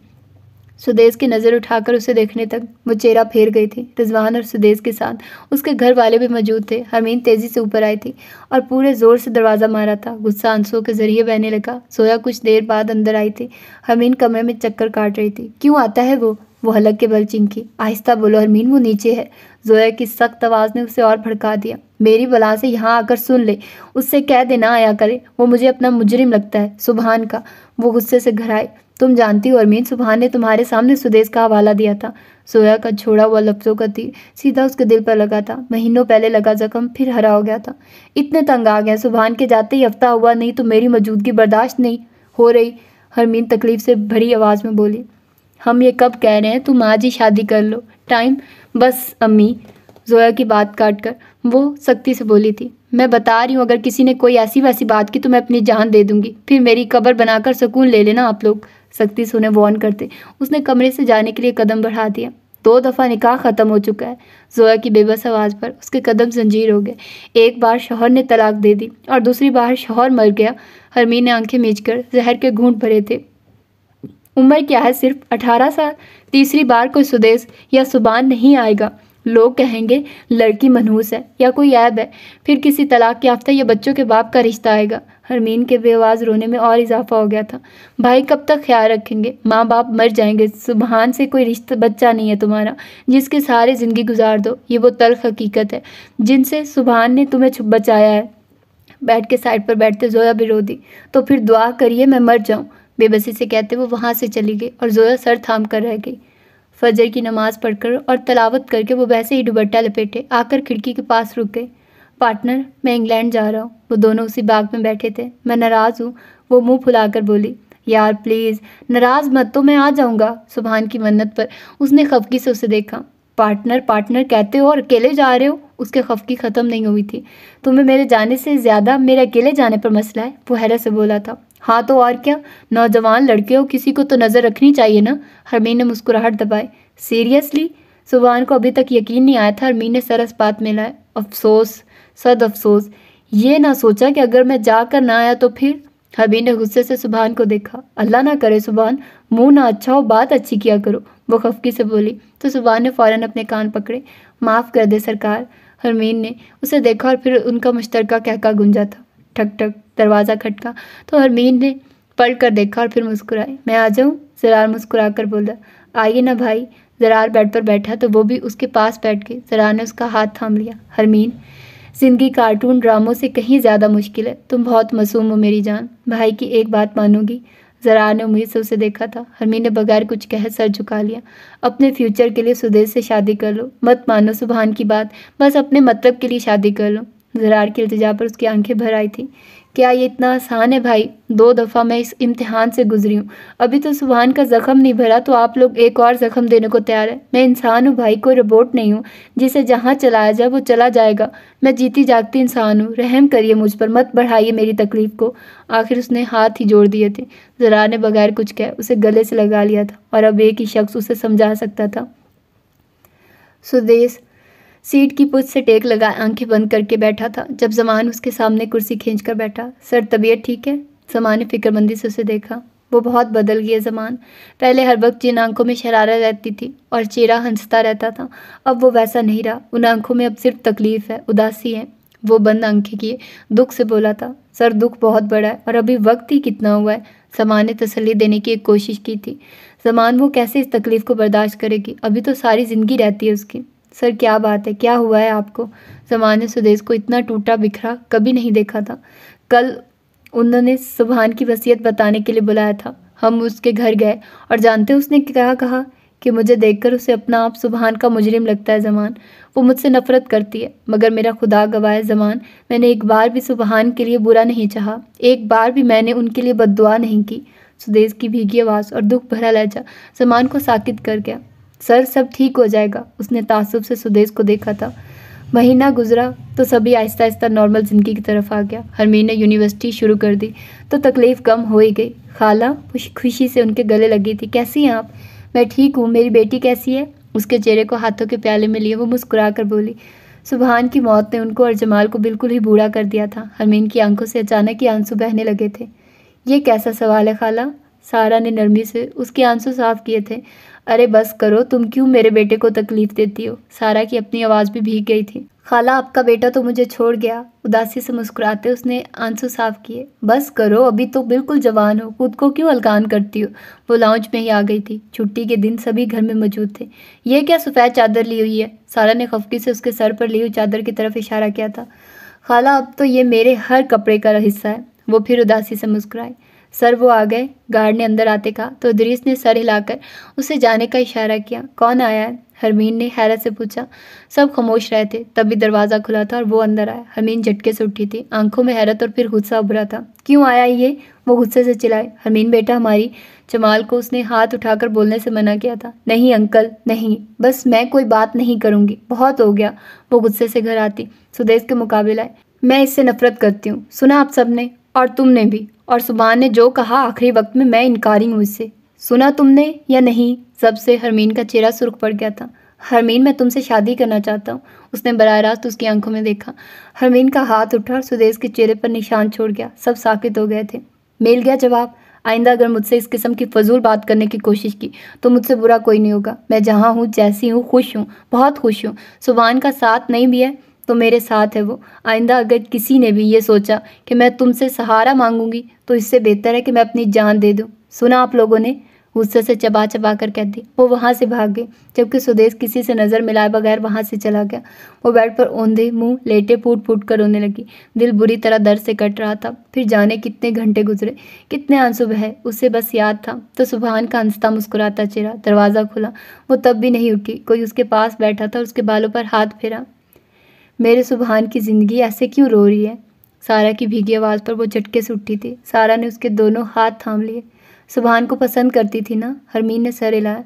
सुदेश की नज़र उठाकर उसे देखने तक वो चेहरा फेर गई थी। रिजवान और सुदेश के साथ उसके घर वाले भी मौजूद थे। हरमीन तेज़ी से ऊपर आई थी और पूरे ज़ोर से दरवाज़ा मारा था। गुस्सा आंसुओं के ज़रिए बहने लगा। सोया कुछ देर बाद अंदर आई थी। हरमीन कमरे में चक्कर काट रही थी। क्यों आता है वो हलक के बल चिंकी। आहिस्ता बोलो हरमीन, वो नीचे है। जोया की सख्त आवाज़ ने उसे और भड़का दिया। मेरी बला से यहाँ आकर सुन ले, उससे कह देना आया करे, वो मुझे अपना मुजरिम लगता है, सुबहान का। वो गुस्से से घर आए। तुम जानती हो हरमीन, सुबहान ने तुम्हारे सामने सुदेश का हवाला दिया था। जोया का छोड़ा हुआ लफ्ज़ों का तीर सीधा उसके दिल पर लगा था। महीनों पहले लगा जख्म फिर हरा हो गया था। इतने तंग आ गए, सुबहान के जाते ही हफ्ता हुआ नहीं तो मेरी मौजूदगी बर्दाश्त नहीं हो रही। हरमीन तकलीफ से भरी आवाज़ में बोली। हम ये कब कह रहे हैं, तुम आज ही शादी कर लो। टाइम बस अम्मी, जोया की बात काट कर वो सख्ती से बोली थी। मैं बता रही हूँ, अगर किसी ने कोई ऐसी वैसी बात की तो मैं अपनी जान दे दूंगी। फिर मेरी कब्र बनाकर सुकून ले लेना आप लोग। सख्ती से उन्हें वार्न करते उसने कमरे से जाने के लिए कदम बढ़ा दिया। 2 दफ़ा निकाह ख़त्म हो चुका है। जोया की बेबस आवाज़ पर उसके कदम जंजीर हो गए। एक बार शौहर ने तलाक दे दी और दूसरी बार शौहर मर गया। हरमीन ने आंखें मीचकर जहर के घूंट भरे थे। उम्र क्या है, सिर्फ 18 साल। तीसरी बार कोई सुदेश या सुबान नहीं आएगा। लोग कहेंगे लड़की मनहूस है या कोई ऐब है। फिर किसी तलाक याफ्ता या बच्चों के बाप का रिश्ता आएगा। हरमीन के बेआवाज़ रोने में और इजाफा हो गया था। भाई कब तक ख्याल रखेंगे? माँ बाप मर जाएंगे। सुबहान से कोई रिश्ता बच्चा नहीं है तुम्हारा जिसके सहारे ज़िंदगी गुजार दो। ये वो तल्ख हकीकत है जिनसे सुबहान ने तुम्हें बचाया है। बैठ के साइड पर बैठते जोया भी रो दी। तो फिर दुआ करिए मैं मर जाऊँ, बेबसी से कहते वो वहाँ से चली गई और जोया सर थाम कर रह गई। फजर की नमाज़ पढ़कर और तलावत करके वो वैसे ही दुपट्टा लपेटे आकर खिड़की के पास रुक गई। पार्टनर, मैं इंग्लैंड जा रहा हूँ। वो दोनों उसी बाग में बैठे थे। मैं नाराज़ हूँ, वो मुंह फुलाकर बोली। यार प्लीज़ नाराज़ मत, तो मैं आ जाऊँगा। सुबहान की मन्नत पर उसने खफकी से उसे देखा। पार्टनर पार्टनर कहते हो और अकेले जा रहे हो? उसके खफकी ख़त्म नहीं हुई थी। तुम्हें मेरे जाने से ज़्यादा मेरे अकेले जाने पर मसला है, वो हैरत से बोला था। हाँ तो और क्या, नौजवान लड़के हो, किसी को तो नज़र रखनी चाहिए ना। हरमीन ने मुस्कुराहट दबाई। सीरियसली? सुबहान को अभी तक यकीन नहीं आया था। हरमीन ने सर इस्पात में लाया। अफसोस, सद अफसोस, ये ना सोचा कि अगर मैं जाकर ना आया तो फिर। हरमीन ने गुस्से से सुबहान को देखा। अल्लाह ना करे सुबहान, मुंह ना अच्छा हो, बात अच्छी किया करो, वो खफकी से बोली। तो सुबहान ने फ़ौरन अपने कान पकड़े। माफ़ कर दे सरकार। हरमीन ने उसे देखा और फिर उनका मुश्तरका कहका गूंजा था। ठक ठक दरवाज़ा खटका तो हरमीन ने पलट कर देखा और फिर मुस्कुराई। मैं आ जाऊँ? ज़रार मुस्कुरा कर बोला। आइए ना भाई। ज़रार बेड पर बैठा तो वो भी उसके पास बैठ गई। ज़रार ने उसका हाथ थाम लिया। हरमीन, ज़िंदगी कार्टून ड्रामों से कहीं ज़्यादा मुश्किल है। तुम बहुत मासूम हो मेरी जान। भाई की एक बात मानोगी? ज़रार ने उम्मीद से उसे देखा था। हरमीन ने बगैर कुछ कहे सर झुका लिया। अपने फ्यूचर के लिए सुदेश से शादी कर लो। मत मानो सुभान की बात, बस अपने मतलब के लिए शादी कर लो। ज़रार की इल्तिजा पर उसकी आंखें भर आई थी। क्या ये इतना आसान है भाई? 2 दफ़ा मैं इस इम्तिहान से गुजरी हूँ। अभी तो सुभान का ज़ख्म नहीं भरा तो आप लोग एक और ज़ख्म देने को तैयार है। मैं इंसान हूँ भाई, कोई रोबोट नहीं हूँ जिसे जहाँ चलाया जाए वो चला जाएगा। मैं जीती जागती इंसान हूँ। रहम करिए मुझ पर, मत बढ़ाइए मेरी तकलीफ़ को। आखिर उसने हाथ ही जोड़ दिए थे। ज़रार ने बगैर कुछ कहे उसे गले से लगा लिया था और अब एक ही शख्स उसे समझा सकता था। सुदेश सीट की पुछ से टेक लगाए आंखें बंद करके बैठा था जब ज़मान उसके सामने कुर्सी खींच कर बैठा। सर तबीयत ठीक है? ज़मान ने फिक्रमंदी से उसे देखा। वो बहुत बदल गई है ज़मान। पहले हर वक्त जिन आंखों में शरारत रहती थी और चेहरा हंसता रहता था, अब वो वैसा नहीं रहा। उन आंखों में अब सिर्फ तकलीफ़ है, उदासी है। वो बंद आंखें किए दुख से बोला था। सर दुख बहुत बड़ा है और अभी वक्त ही कितना हुआ है। ज़मान ने तसल्ली देने की एक कोशिश की थी। ज़मान, वो कैसे इस तकलीफ़ को बर्दाश्त करेगी? अभी तो सारी ज़िंदगी रहती है उसकी। सर क्या बात है, क्या हुआ है आपको? ज़मान ने सुदेश को इतना टूटा बिखरा कभी नहीं देखा था। कल उन्होंने सुभान की वसीयत बताने के लिए बुलाया था। हम उसके घर गए और जानते उसने क्या कहा? कि मुझे देखकर उसे अपना आप सुभान का मुजरिम लगता है ज़मान। वो मुझसे नफ़रत करती है, मगर मेरा खुदा गवाह है ज़मान, मैंने एक बार भी सुभान के लिए बुरा नहीं चाहा। एक बार भी मैंने उनके लिए बद्दुआ नहीं की। सुदेश की भीगी आवाज़ और दुख भरा लहजा ज़मान को साकित कर गया। सर सब ठीक हो जाएगा। उसने तासुब से सुदेश को देखा था। महीना गुजरा तो सभी आहिस्ता आहिस्ता नॉर्मल ज़िंदगी की तरफ आ गया। हरमीन ने यूनिवर्सिटी शुरू कर दी तो तकलीफ़ कम हो ही गई। खाला खुशी से उनके गले लगी थी। कैसी हैं आप? मैं ठीक हूँ। मेरी बेटी कैसी है? उसके चेहरे को हाथों के प्याले में लिए वो मुस्कुरा कर बोली। सुभान की मौत ने उनको और जमाल को बिल्कुल ही बूढ़ा कर दिया था। हरमीन की आंखों से अचानक ही आंसू बहने लगे थे। ये कैसा सवाल है खाला? सारा ने नरमी से उसके आंसू साफ किए थे। अरे बस करो, तुम क्यों मेरे बेटे को तकलीफ देती हो? सारा की अपनी आवाज़ भी भीग गई थी। खाला आपका बेटा तो मुझे छोड़ गया। उदासी से मुस्कुराते उसने आंसू साफ किए। बस करो, अभी तो बिल्कुल जवान हो, खुद को क्यों हल्कान करती हो? वो लाउंज में ही आ गई थी। छुट्टी के दिन सभी घर में मौजूद थे। ये क्या सफ़ेद चादर ली हुई है? सारा ने खफकी से उसके सर पर ली हुई चादर की तरफ इशारा किया था। खाला अब तो ये मेरे हर कपड़े का हिस्सा है। वो फिर उदासी से मुस्कुराई। सर वो आ गए, गार्ड ने अंदर आते कहा तो इदरीस ने सर हिलाकर उसे जाने का इशारा किया। कौन आया है? हरमीन ने हैरत से पूछा। सब खामोश रहे थे, तभी दरवाज़ा खुला था और वो अंदर आया। हरमीन झटके से उठी थी, आंखों में हैरत और फिर गुस्सा उभरा था। क्यों आया ये? वो गुस्से से चिल्लाए। हरमीन बेटा हमारी। जमाल को उसने हाथ उठाकर बोलने से मना किया था। नहीं अंकल नहीं, बस मैं कोई बात नहीं करूँगी, बहुत हो गया। वो गुस्से से घर आती सुदेश के मुकाबले आए। मैं इससे नफरत करती हूँ, सुना आप सब ने, और तुमने भी। और सुभान ने जो कहा आखिरी वक्त में मैं इनकारी हूँ इससे। सुना तुमने या नहीं? सबसे हरमीन का चेहरा सुर्ख पड़ गया था। हरमीन मैं तुमसे शादी करना चाहता हूँ। उसने बराह रास्त उसकी आंखों में देखा। हरमीन का हाथ उठा और सुदेश के चेहरे पर निशान छोड़ गया। सब साकित हो गए थे। मिल गया जवाब। आइंदा अगर मुझसे इस किस्म की फजूल बात करने की कोशिश की तो मुझसे बुरा कोई नहीं होगा। मैं जहाँ हूँ, जैसी हूँ, खुश हूँ, बहुत खुश हूँ। सुभान का साथ नहीं भी है तो मेरे साथ है वो। आइंदा अगर किसी ने भी ये सोचा कि मैं तुमसे सहारा मांगूंगी तो इससे बेहतर है कि मैं अपनी जान दे दूं। सुना आप लोगों ने? गुस्से से चबा चबा कर कहती। वो वहाँ से भाग गई जबकि सुदेश किसी से नज़र मिलाए बगैर वहाँ से चला गया। वो बेड पर औंधे मुंह लेटे फूट फूट कर रोने लगी। दिल बुरी तरह दर्द से कट रहा था। फिर जाने कितने घंटे गुजरे, कितने आंसू बहे, उसे बस याद था तो सुभान का हंसता मुस्कुराता चेहरा। दरवाज़ा खुला, वो तब भी नहीं उठी। कोई उसके पास बैठा था और उसके बालों पर हाथ फेरा। मेरे सुभान की ज़िंदगी ऐसे क्यों रो रही है? सारा की भीगी आवाज़ पर वो झटके से उठी थी। सारा ने उसके दोनों हाथ थाम लिए। सुभान को पसंद करती थी ना? हरमीन ने सर हिलाया।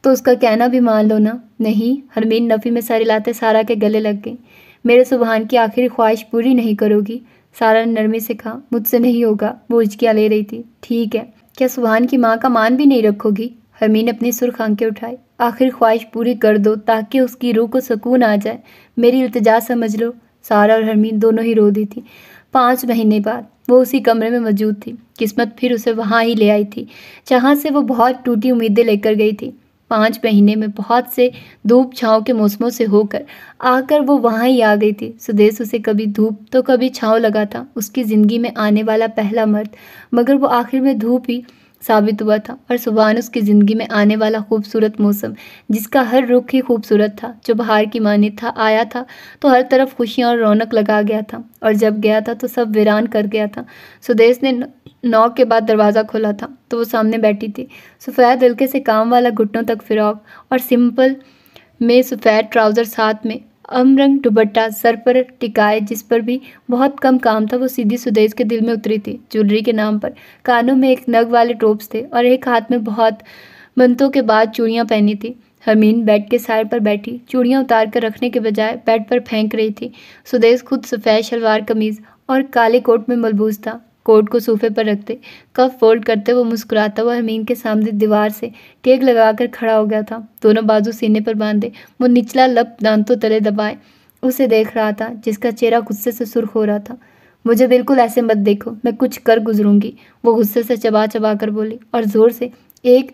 तो उसका कहना भी मान लो ना। नहीं, हरमीन नफ़ी में सर हिलाते सारा के गले लग गई। मेरे सुभान की आखिरी ख्वाहिश पूरी नहीं करोगी? सारा ने नरमी से कहा। मुझसे नहीं होगा। वो हिचकियाँ ले रही थी। ठीक है, क्या सुभान की माँ का मान भी नहीं रखोगी? हरमीन ने अपनी सुर्ख आंखें उठाई। आखिर ख्वाहिश पूरी कर दो ताकि उसकी रूह को सुकून आ जाए। मेरी इल्तिजा समझ लो। सारा और हरमीन दोनों ही रो दी थी। 5 महीने बाद वो उसी कमरे में मौजूद थी। किस्मत फिर उसे वहाँ ही ले आई थी जहाँ से वो बहुत टूटी उम्मीदें लेकर गई थी। 5 महीने में बहुत से धूप छाँव के मौसमों से होकर आकर वो वहाँ ही आ गई थी। सुदेश उसे कभी धूप तो कभी छाँव लगा था, उसकी ज़िंदगी में आने वाला पहला मर्द, मगर वो आखिर में धूप ही साबित हुआ था और सुबहान उसकी ज़िंदगी में आने वाला खूबसूरत मौसम, जिसका हर रुख ही खूबसूरत था, जो बाहर की मानी था आया था तो हर तरफ खुशियाँ और रौनक लगा गया था, और जब गया था तो सब वीरान कर गया था। सुदेश ने नॉक के बाद दरवाज़ा खोला था तो वो सामने बैठी थी, सफ़ेद हल्के से काम वाला घुटनों तक फ्रॉक और सिंपल में सफ़ेद ट्राउज़र, साथ में अमरंग दुपट्टा सर पर टिकाए जिस पर भी बहुत कम काम था। वो सीधी सुदेश के दिल में उतरी थी। ज्वेलरी के नाम पर कानों में एक नग वाले टोप्स थे और एक हाथ में बहुत मंतों के बाद चूड़ियाँ पहनी थी। हरमीन बेड के साइड पर बैठी चूड़ियाँ उतार कर रखने के बजाय बेड पर फेंक रही थी। सुदेश खुद सफ़ेद शलवार कमीज़ और काले कोट में मलबूस था। कोट को सोफे पर रखते, कफ फोल्ड करते वो मुस्कुराता हुआ हरमीन के सामने दीवार से टेक लगाकर खड़ा हो गया था। दोनों बाजू सीने पर बांधे, वो निचला लब दांतों तले दबाए उसे देख रहा था, जिसका चेहरा गुस्से से सुर्ख हो रहा था। मुझे बिल्कुल ऐसे मत देखो, मैं कुछ कर गुजरूंगी, वो गुस्से से चबा चबा कर बोली और ज़ोर से एक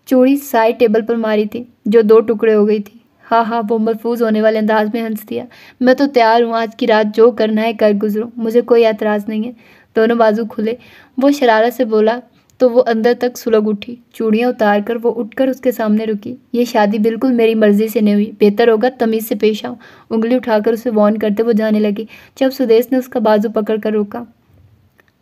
चूड़ी साइड टेबल पर मारी थी जो 2 टुकड़े हो गई थी। हाँ हाँ, वो महफूज होने वाले अंदाज में हंस दिया। मैं तो तैयार हूँ, आज की रात जो करना है कर गुजरो, मुझे कोई एतराज़ नहीं है। दोनों बाजू खुले वो शरारत से बोला तो वो अंदर तक सुलग उठी। चूड़ियाँ उतार कर वो उठकर उसके सामने रुकी। ये शादी बिल्कुल मेरी मर्जी से नहीं हुई, बेहतर होगा तमीज़ से पेश आओ। उंगली उठाकर उसे वार्न करते वो जाने लगी, जब सुदेश ने उसका बाजू पकड़ कर रोका।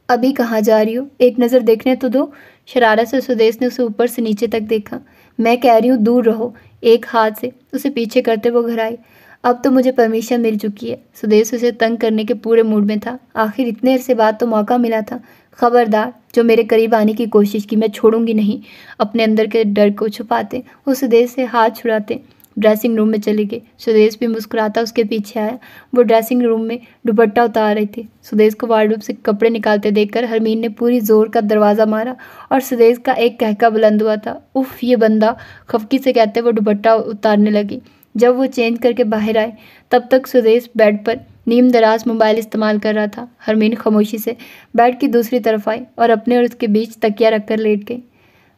अभी कहाँ जा रही हो, एक नज़र देखने तो दो। शरारत से सुदेश ने उसे ऊपर से नीचे तक देखा। मैं कह रही हूँ दूर रहो, एक हाथ से उसे पीछे करते वो घर आई। अब तो मुझे परमिशन मिल चुकी है। सुदेश उसे तंग करने के पूरे मूड में था। आखिर इतने अरसे बाद तो मौका मिला था। खबरदार, जो मेरे करीब आने की कोशिश की मैं छोड़ूंगी नहीं। अपने अंदर के डर को छुपाते वो सुदेश से हाथ छुड़ाते ड्रेसिंग रूम में चली गई। सुदेश भी मुस्कुराता उसके पीछे आया। वो ड्रेसिंग रूम में दुपट्टा उतार रही थी। सुदेश को वार्डरोब से कपड़े निकालते देखकर हरमीन ने पूरी जोर का दरवाज़ा मारा और सुदेश का एक कहका बुलंद हुआ था, उफ ये बंदा, खफकी से कहते वो दुपट्टा उतारने लगी। जब वो चेंज करके बाहर आए तब तक सुदेश बेड पर नीम दराज मोबाइल इस्तेमाल कर रहा था। हरमीन खामोशी से बेड की दूसरी तरफ आई और अपने और उसके बीच तकिया रखकर लेट गई।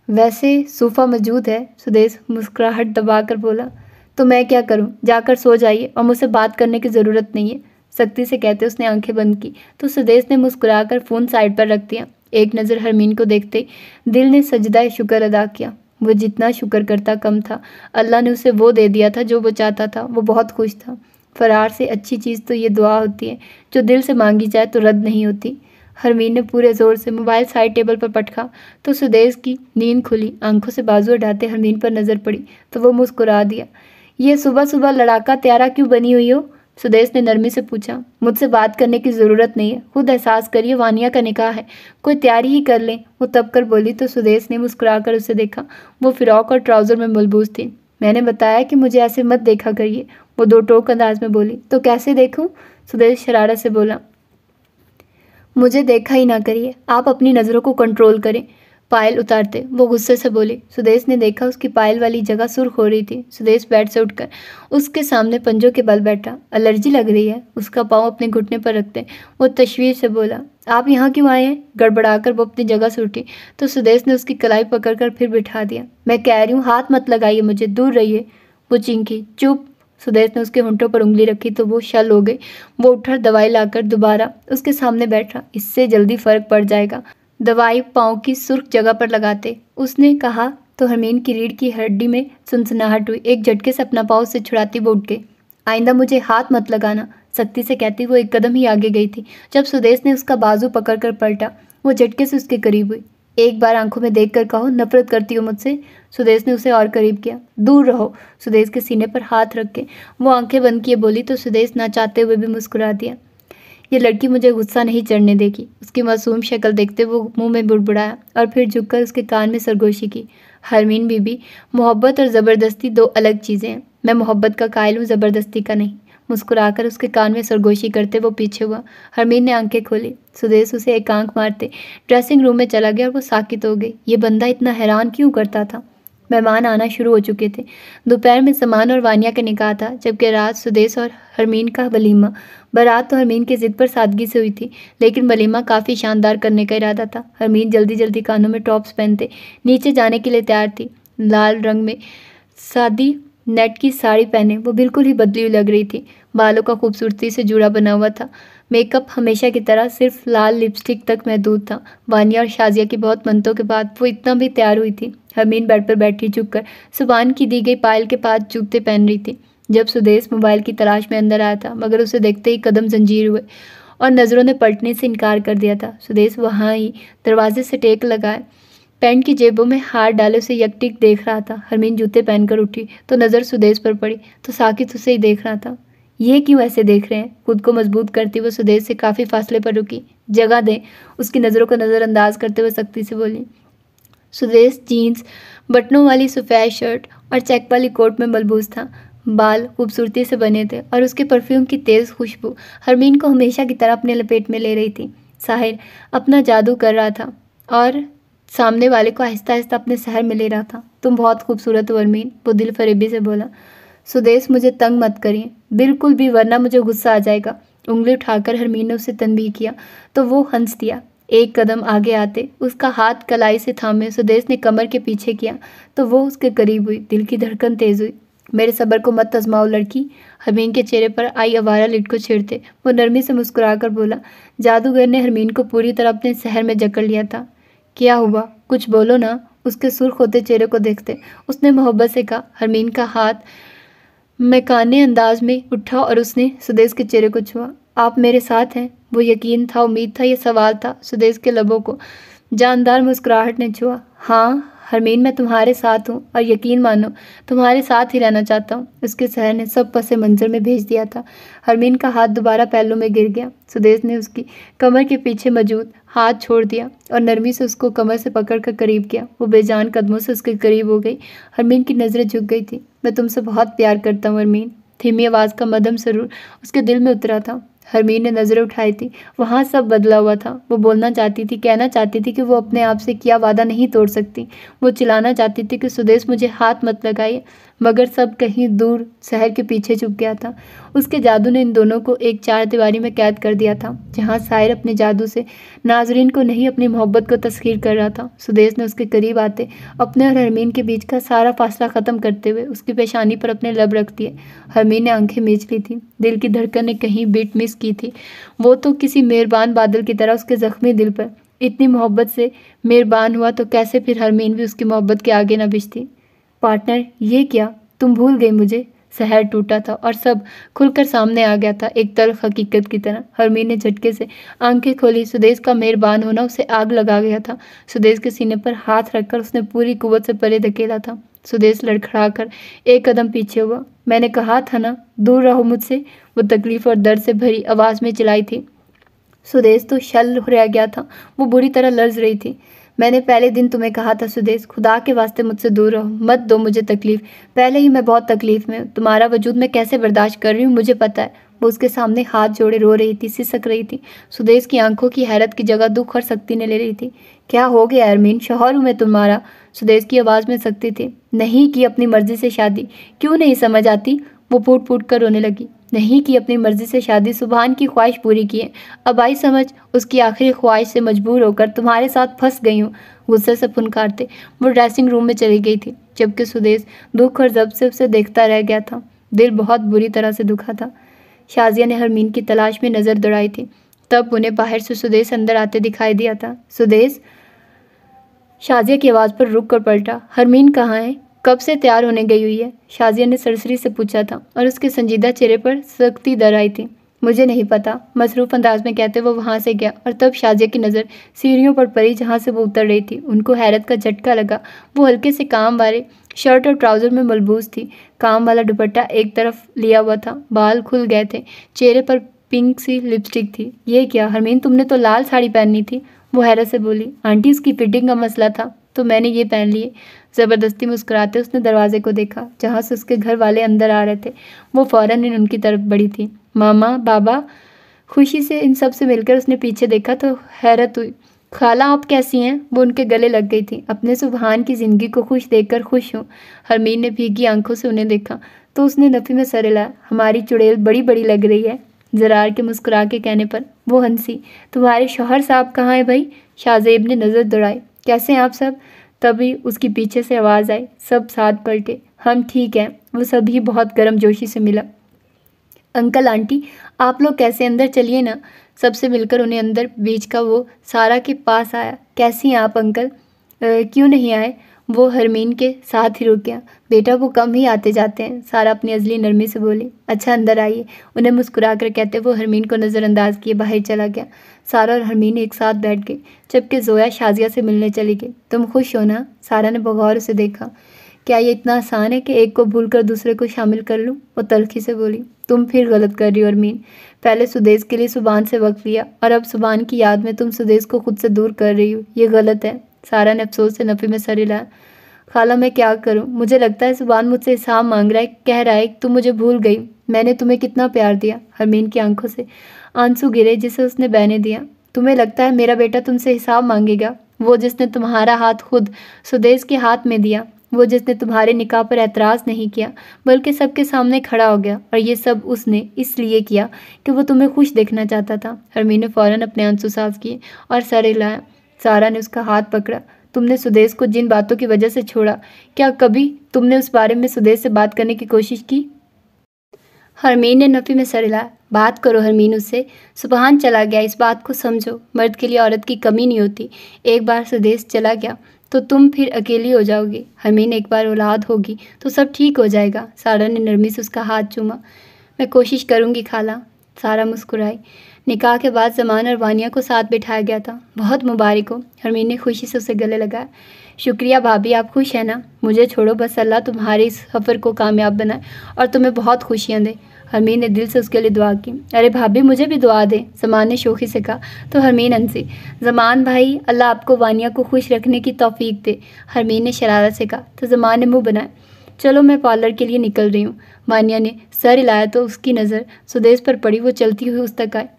वैसे सोफ़ा मौजूद है, सुदेश मुस्कुराहट दबाकर बोला। तो मैं क्या करूं? जाकर सो जाइए और मुझसे बात करने की ज़रूरत नहीं है, सख्ती से कहते उसने आंखें बंद की तो सुदेश ने मुस्कुराकर फ़ोन साइड पर रख दिया। एक नज़र हरमीन को देखते दिल ने सजदा शुक्र अदा किया। वो जितना शुक्र करता कम था। अल्लाह ने उसे वो दे दिया था जो वो चाहता था। वो बहुत खुश था। फरार से अच्छी चीज़ तो ये दुआ होती है जो दिल से मांगी जाए तो रद्द नहीं होती। हरमीन ने पूरे ज़ोर से मोबाइल साइड टेबल पर पटका तो सुदेश की नींद खुली। आंखों से बाजू हटाते हरमीन पर नज़र पड़ी तो वो मुस्कुरा दिया। ये सुबह सुबह लड़ाका त्यारा क्यों बनी हुई हो? सुदेश ने नरमी से पूछा। मुझसे बात करने की ज़रूरत नहीं है, खुद एहसास करिए वानिया का निकाह है, कोई तैयारी ही कर लें, वो तब कर बोली तो सुदेश ने मुस्कुराकर उसे देखा। वो फ़िरॉक और ट्राउज़र में मलबूस थी। मैंने बताया कि मुझे ऐसे मत देखा करिए, वो दो टोक अंदाज में बोली। तो कैसे देखूं? सुदेश शरारत से बोला। मुझे देखा ही ना करिए, आप अपनी नज़रों को कंट्रोल करें। पायल उतारते वो गुस्से से बोली। सुदेश ने देखा उसकी पायल वाली जगह सुर्ख हो रही थी। सुदेश बेड से उठकर उसके सामने पंजों के बल बैठा। एलर्जी लग रही है? उसका पाँव अपने घुटने पर रखते वो तशवीर से बोला। आप यहाँ क्यों आए हैं? गड़बड़ाकर वो अपनी जगह से उठी तो सुदेश ने उसकी कलाई पकड़कर फिर बिठा दिया। मैं कह रही हूँ हाथ मत लगाइए मुझे, दूर रहिए। वो चिंकी। चुप। सुदेश ने उसके होंठों पर उंगली रखी तो वो शल हो गई। वो उठकर दवाई लाकर दोबारा उसके सामने बैठा। इससे जल्दी फर्क पड़ जाएगा। दवाई पाँव की सुर्ख जगह पर लगाते उसने कहा तो हरमीन की रीढ़ की हड्डी में सनसनाहट हुई। एक झटके से अपना पाँव से छुड़ाती वो उठ गई। आइंदा मुझे हाथ मत लगाना, सख्ती से कहती वो एक कदम ही आगे गई थी जब सुदेश ने उसका बाजू पकड़कर पलटा। वो झटके से उसके करीब हुई। एक बार आंखों में देखकर कहो नफरत करती हो मुझसे? सुदेश ने उसे और करीब किया। दूर रहो। सुदेश के सीने पर हाथ रख के वो आंखें बंद किए बोली तो सुदेश ना चाहते हुए भी मुस्कुरा दिया। ये लड़की मुझे गुस्सा नहीं चढ़ने देगी। उसकी मासूम शक्ल देखते वो मुंह में बुड़बुड़ाया और फिर झुककर उसके कान में सरगोशी की। हरमीन बीबी, मोहब्बत और ज़बरदस्ती दो अलग चीज़ें हैं। मैं मोहब्बत का कायल हूँ, ज़बरदस्ती का नहीं। मुस्कुराकर उसके कान में सरगोशी करते वो पीछे हुआ। हरमीन ने आंखें खोली। सुदेश उसे एक आंख मारते ड्रेसिंग रूम में चला गया और वो साकित हो गई। ये बंदा इतना हैरान क्यों करता था? मेहमान आना शुरू हो चुके थे। दोपहर में समान और वानिया का निकाह था, जबकि रात सुदेश और हरमीन का वलीमा। बारात तो हरमीन की ज़िद पर सादगी से हुई थी, लेकिन वलीमा काफ़ी शानदार करने का इरादा था। हरमीन जल्दी जल्दी कानों में टॉप्स पहनते नीचे जाने के लिए तैयार थी। लाल रंग में सादी नेट की साड़ी पहने वो बिल्कुल ही बदली हुई लग रही थी। बालों का खूबसूरती से जुड़ा बना हुआ था। मेकअप हमेशा की तरह सिर्फ लाल लिपस्टिक तक महदूद था। वानिया और शाजिया की बहुत मिन्नतों के बाद वो इतना भी तैयार हुई थी। हरमीन बेड पर बैठी झुककर सुबान की दी गई पायल के पास जूते पहन रही थी जब सुदेश मोबाइल की तलाश में अंदर आया था, मगर उसे देखते ही कदम जंजीर हुए और नज़रों ने पलटने से इनकार कर दिया था। सुदेश वहाँ ही दरवाजे से टेक लगाए पैंट की जेबों में हाथ डाले उसे यकटिक देख रहा था। हरमीन जूते पहनकर उठी तो नज़र सुदेश पर पड़ी तो साकित उसे ही देख रहा था। ये क्यों ऐसे देख रहे हैं? खुद को मजबूत करती हुए सुदेश से काफ़ी फासले पर रुकी। जगह दें, उसकी नज़रों को नज़रअंदाज करते हुए सख्ती से बोली। सुदेश जीन्स, बटनों वाली सफ़ेद शर्ट और चेक वाली कोट में मलबूस था। बाल खूबसूरती से बने थे और उसके परफ्यूम की तेज़ खुशबू हरमीन को हमेशा की तरह अपने लपेट में ले रही थी। साहिर अपना जादू कर रहा था और सामने वाले को आहिस्ता आहिस्ता अपने शहर में ले रहा था। तुम बहुत खूबसूरत हो हरमीन, वो दिल फरेबी से बोला। सुदेश मुझे तंग मत करिए, बिल्कुल भी, वरना मुझे गुस्सा आ जाएगा। उंगली उठाकर हरमीन ने उसे तंबीह किया तो वो हंस दिया। एक कदम आगे आते उसका हाथ कलाई से थामे सुदेश ने कमर के पीछे किया तो वो उसके करीब हुई। दिल की धड़कन तेज हुई। मेरे सब्र को मत आजमाओ लड़की, हरमीन के चेहरे पर आई आवारा लिट को छेड़ते वो नरमी से मुस्कुराकर बोला। जादूगर ने हरमीन को पूरी तरह अपने शहर में जकड़ लिया था। क्या हुआ, कुछ बोलो ना, उसके सुर्ख होते चेहरे को देखते उसने मोहब्बत से कहा। हरमीन का हाथ मैकाने अंदाज में उठा और उसने सुदेश के चेहरे को छुआ। आप मेरे साथ हैं? वो यकीन था, उम्मीद था, ये सवाल था। सुदेश के लबों को जानदार मुस्कुराहट ने छुआ। हाँ हरमीन, मैं तुम्हारे साथ हूँ और यकीन मानो तुम्हारे साथ ही रहना चाहता हूँ। उसके शहर ने सब पसे मंजर में भेज दिया था। हरमीन का हाथ दोबारा पहलू में गिर गया। सुदेश ने उसकी कमर के पीछे मौजूद हाथ छोड़ दिया और नरमी से उसको कमर से पकड़कर करीब किया। वो बेजान कदमों से उसके करीब हो गई। हरमीन की नज़रें झुक गई थी। मैं तुमसे बहुत प्यार करता हूँ हरमीन, धीमी आवाज़ का मध्यम सुरूर उसके दिल में उतरा था। हरमीन ने नज़रें उठाई थी। वहाँ सब बदला हुआ था। वो बोलना चाहती थी, कहना चाहती थी कि वो अपने आप से किया वादा नहीं तोड़ सकती। वो चिल्लाना चाहती थी कि सुदेश मुझे हाथ मत लगाइए, मगर सब कहीं दूर शहर के पीछे छुप गया था। उसके जादू ने इन दोनों को एक चार दीवारी में कैद कर दिया था, जहाँ शायर अपने जादू से नाजरीन को नहीं अपनी मोहब्बत को तस्खीर कर रहा था। सुदेश ने उसके करीब आते अपने और हरमीन के बीच का सारा फासला ख़त्म करते हुए उसकी पेशानी पर अपने लब रख दिए। हरमीन ने आंखें मीच ली थी। दिल की धड़कन ने कहीं बीट मिस की थी। वो तो किसी मेहरबान बादल की तरह उसके जख्मी दिल पर इतनी मोहब्बत से मेहरबान हुआ, तो कैसे फिर हरमीन भी उसकी मोहब्बत के आगे न भिजती। पार्टनर, ये क्या, तुम भूल गई मुझे? शहर टूटा था और सब खुलकर सामने आ गया था, एक तल्ख हकीकत की तरह। हरमीन ने झटके से आंखें खोली। सुदेश का मेहरबान होना उसे आग लगा गया था। सुदेश के सीने पर हाथ रखकर उसने पूरी कुव्वत से परे धकेला था। सुदेश लड़खड़ाकर एक कदम पीछे हुआ। मैंने कहा था ना, दूर रहो मुझसे, वो तकलीफ और दर्द से भरी आवाज़ में चिल्लाई थी। सुदेश तो शल रह गया था। वो बुरी तरह लर्ज रही थी। मैंने पहले दिन तुम्हें कहा था सुदेश, खुदा के वास्ते मुझसे दूर रहो, मत दो मुझे तकलीफ। पहले ही मैं बहुत तकलीफ में हूँ। तुम्हारा वजूद मैं कैसे बर्दाश्त कर रही हूँ मुझे पता है। वो उसके सामने हाथ जोड़े रो रही थी, सिसक रही थी। सुदेश की आंखों की हैरत की जगह दुख और सख्ती ने ले रही थी। क्या हो गया अरमीन, शौहर हूँ मैं तुम्हारा। सुदेश की आवाज़ में सख्ती थी। नहीं की अपनी मर्जी से शादी, क्यों नहीं समझ आती? वो फूट फूट कर रोने लगी। नहीं की अपनी मर्जी से शादी, सुभान की ख्वाहिश पूरी की है। अब आई समझ, उसकी आखिरी ख्वाहिश से मजबूर होकर तुम्हारे साथ फंस गई हूँ। गुस्से से फुनकारते वो ड्रेसिंग रूम में चली गई थी, जबकि सुदेश दुख और जब से उसे देखता रह गया था। दिल बहुत बुरी तरह से दुखा था। शाजिया ने हरमीन की तलाश में नज़र दौड़ाई थी, तब उन्हें बाहर से सुदेश अंदर आते दिखाई दिया था। सुदेश, शाजिया की आवाज़ पर रुक कर पलटा। हरमीन कहाँ है? कब से तैयार होने गई हुई है? शाजिया ने सरसरी से पूछा था और उसके संजीदा चेहरे पर सख्ती दर आई थी। मुझे नहीं पता, मसरूफ़ अंदाज में कहते वो वहाँ से गया और तब शाजिया की नज़र सीढ़ियों पर पड़ी जहाँ से वो उतर रही थी। उनको हैरत का झटका लगा। वो हल्के से काम वाले शर्ट और ट्राउज़र में मलबूस थी। काम वाला दुपट्टा एक तरफ लिया हुआ था, बाल खुल गए थे, चेहरे पर पिंक सी लिपस्टिक थी। ये क्या हरमीन, तुमने तो लाल साड़ी पहननी थी। वो हैरत से बोली। आंटी, उसकी फिटिंग का मसला था तो मैंने ये पहन लिए। ज़बरदस्ती मुस्कुराते उसने दरवाजे को देखा जहाँ से उसके घर वाले अंदर आ रहे थे। वो फ़ौरन उनकी तरफ बढ़ी थी। मामा, बाबा, खुशी से इन सब से मिलकर उसने पीछे देखा तो हैरत हुई। खाला, आप कैसी हैं? वो उनके गले लग गई थी। अपने सुबहान की ज़िंदगी को खुश देखकर खुश हूँ। हरमीन ने भीगी आंखों से उन्हें देखा तो उसने नफ़ी में सर हिलाया। हमारी चुड़ैल बड़ी बड़ी लग रही है। ज़रार के मुस्कुरा के कहने पर वो हंसी। तुम्हारे शौहर साहब कहाँ हैं भाई? शाहजेब ने नज़र दौड़ाई। कैसे हैं आप सब? तभी उसकी पीछे से आवाज़ आई। सब साथ पलटे। हम ठीक हैं। वो सभी बहुत गर्मजोशी से मिला। अंकल आंटी आप लोग कैसे? अंदर चलिए ना। सबसे मिलकर उन्हें अंदर बीच का वो सारा के पास आया। कैसी हैं आप अंकल? क्यों नहीं आए? वो हरमीन के साथ ही रुक गया। बेटा वो कम ही आते जाते हैं, सारा अपनी अजली नरमी से बोली। अच्छा अंदर आइए, उन्हें मुस्कुरा कर कहते वो हरमीन को नज़रअंदाज किए बाहर चला गया। सारा और हरमीन एक साथ बैठ गए जबकि जोया शाजिया से मिलने चली गई। तुम खुश हो ना? सारा ने बगौर उसे देखा। क्या ये इतना आसान है कि एक को भूलकर दूसरे को शामिल कर लूँ? वो तल्खी से बोली। तुम फिर गलत कर रही हो हरमीन। पहले सुदेश के लिए सुबान से वक्त लिया और अब सुबान की याद में तुम सुदेश को खुद से दूर कर रही हो। ये गलत है। सारा ने अफसोस से नफ़ी में सर हिलाया। खाला मैं क्या करूं? मुझे लगता है सुबान मुझसे हिसाब मांग रहा है, कह रहा है कि तुम मुझे भूल गई। मैंने तुम्हें कितना प्यार दिया। हरमीन की आंखों से आंसू गिरे जिसे उसने बहने दिया। तुम्हें लगता है मेरा बेटा तुमसे हिसाब मांगेगा? वो जिसने तुम्हारा हाथ खुद सुदेश के हाथ में दिया, वो जिसने तुम्हारे निकाह पर एतराज़ नहीं किया बल्कि सबके सामने खड़ा हो गया, और ये सब उसने इसलिए किया कि वो तुम्हें खुश देखना चाहता था। हरमीन ने फ़ौरन अपने आंसू साफ किए और सर हिलाया। सारा ने उसका हाथ पकड़ा। तुमने सुदेश को जिन बातों की वजह से छोड़ा, क्या कभी तुमने उस बारे में सुदेश से बात करने की कोशिश की? हरमीन ने नफ़ी में सर हिलाया। बात करो हरमीन उससे। सुबहान चला गया, इस बात को समझो। मर्द के लिए औरत की कमी नहीं होती। एक बार सुदेश चला गया तो तुम फिर अकेली हो जाओगी। हरमीन एक बार औलाद होगी तो सब ठीक हो जाएगा। सारा ने नरमी से उसका हाथ चूमा। मैं कोशिश करूँगी खाला। सारा मुस्कुराई। निकाह के बाद ज़मान और वानिया को साथ बिठाया गया था। बहुत मुबारक हो। हरमीन ने खुशी से उसे गले लगाया। शुक्रिया भाभी, आप खुश हैं ना? मुझे छोड़ो, बस अल्लाह तुम्हारे इस सफ़र को कामयाब बनाए और तुम्हें बहुत खुशियाँ दे। हरमीन ने दिल से उसके लिए दुआ की। अरे भाभी मुझे भी दुआ दें, ज़मान ने शोखी से कहा तो हरमीन हंसी। ज़मान भाई अल्लाह आपको वानिया को खुश रखने की तौफीक दे, हरमीन ने शरारत से कहा तो ज़मान ने मुँह बनाया। चलो मैं पार्लर के लिए निकल रही हूँ। वानिया ने सर हिलाया तो उसकी नज़र सुदेश पर पड़ी। वो चलती हुई उस तक आए।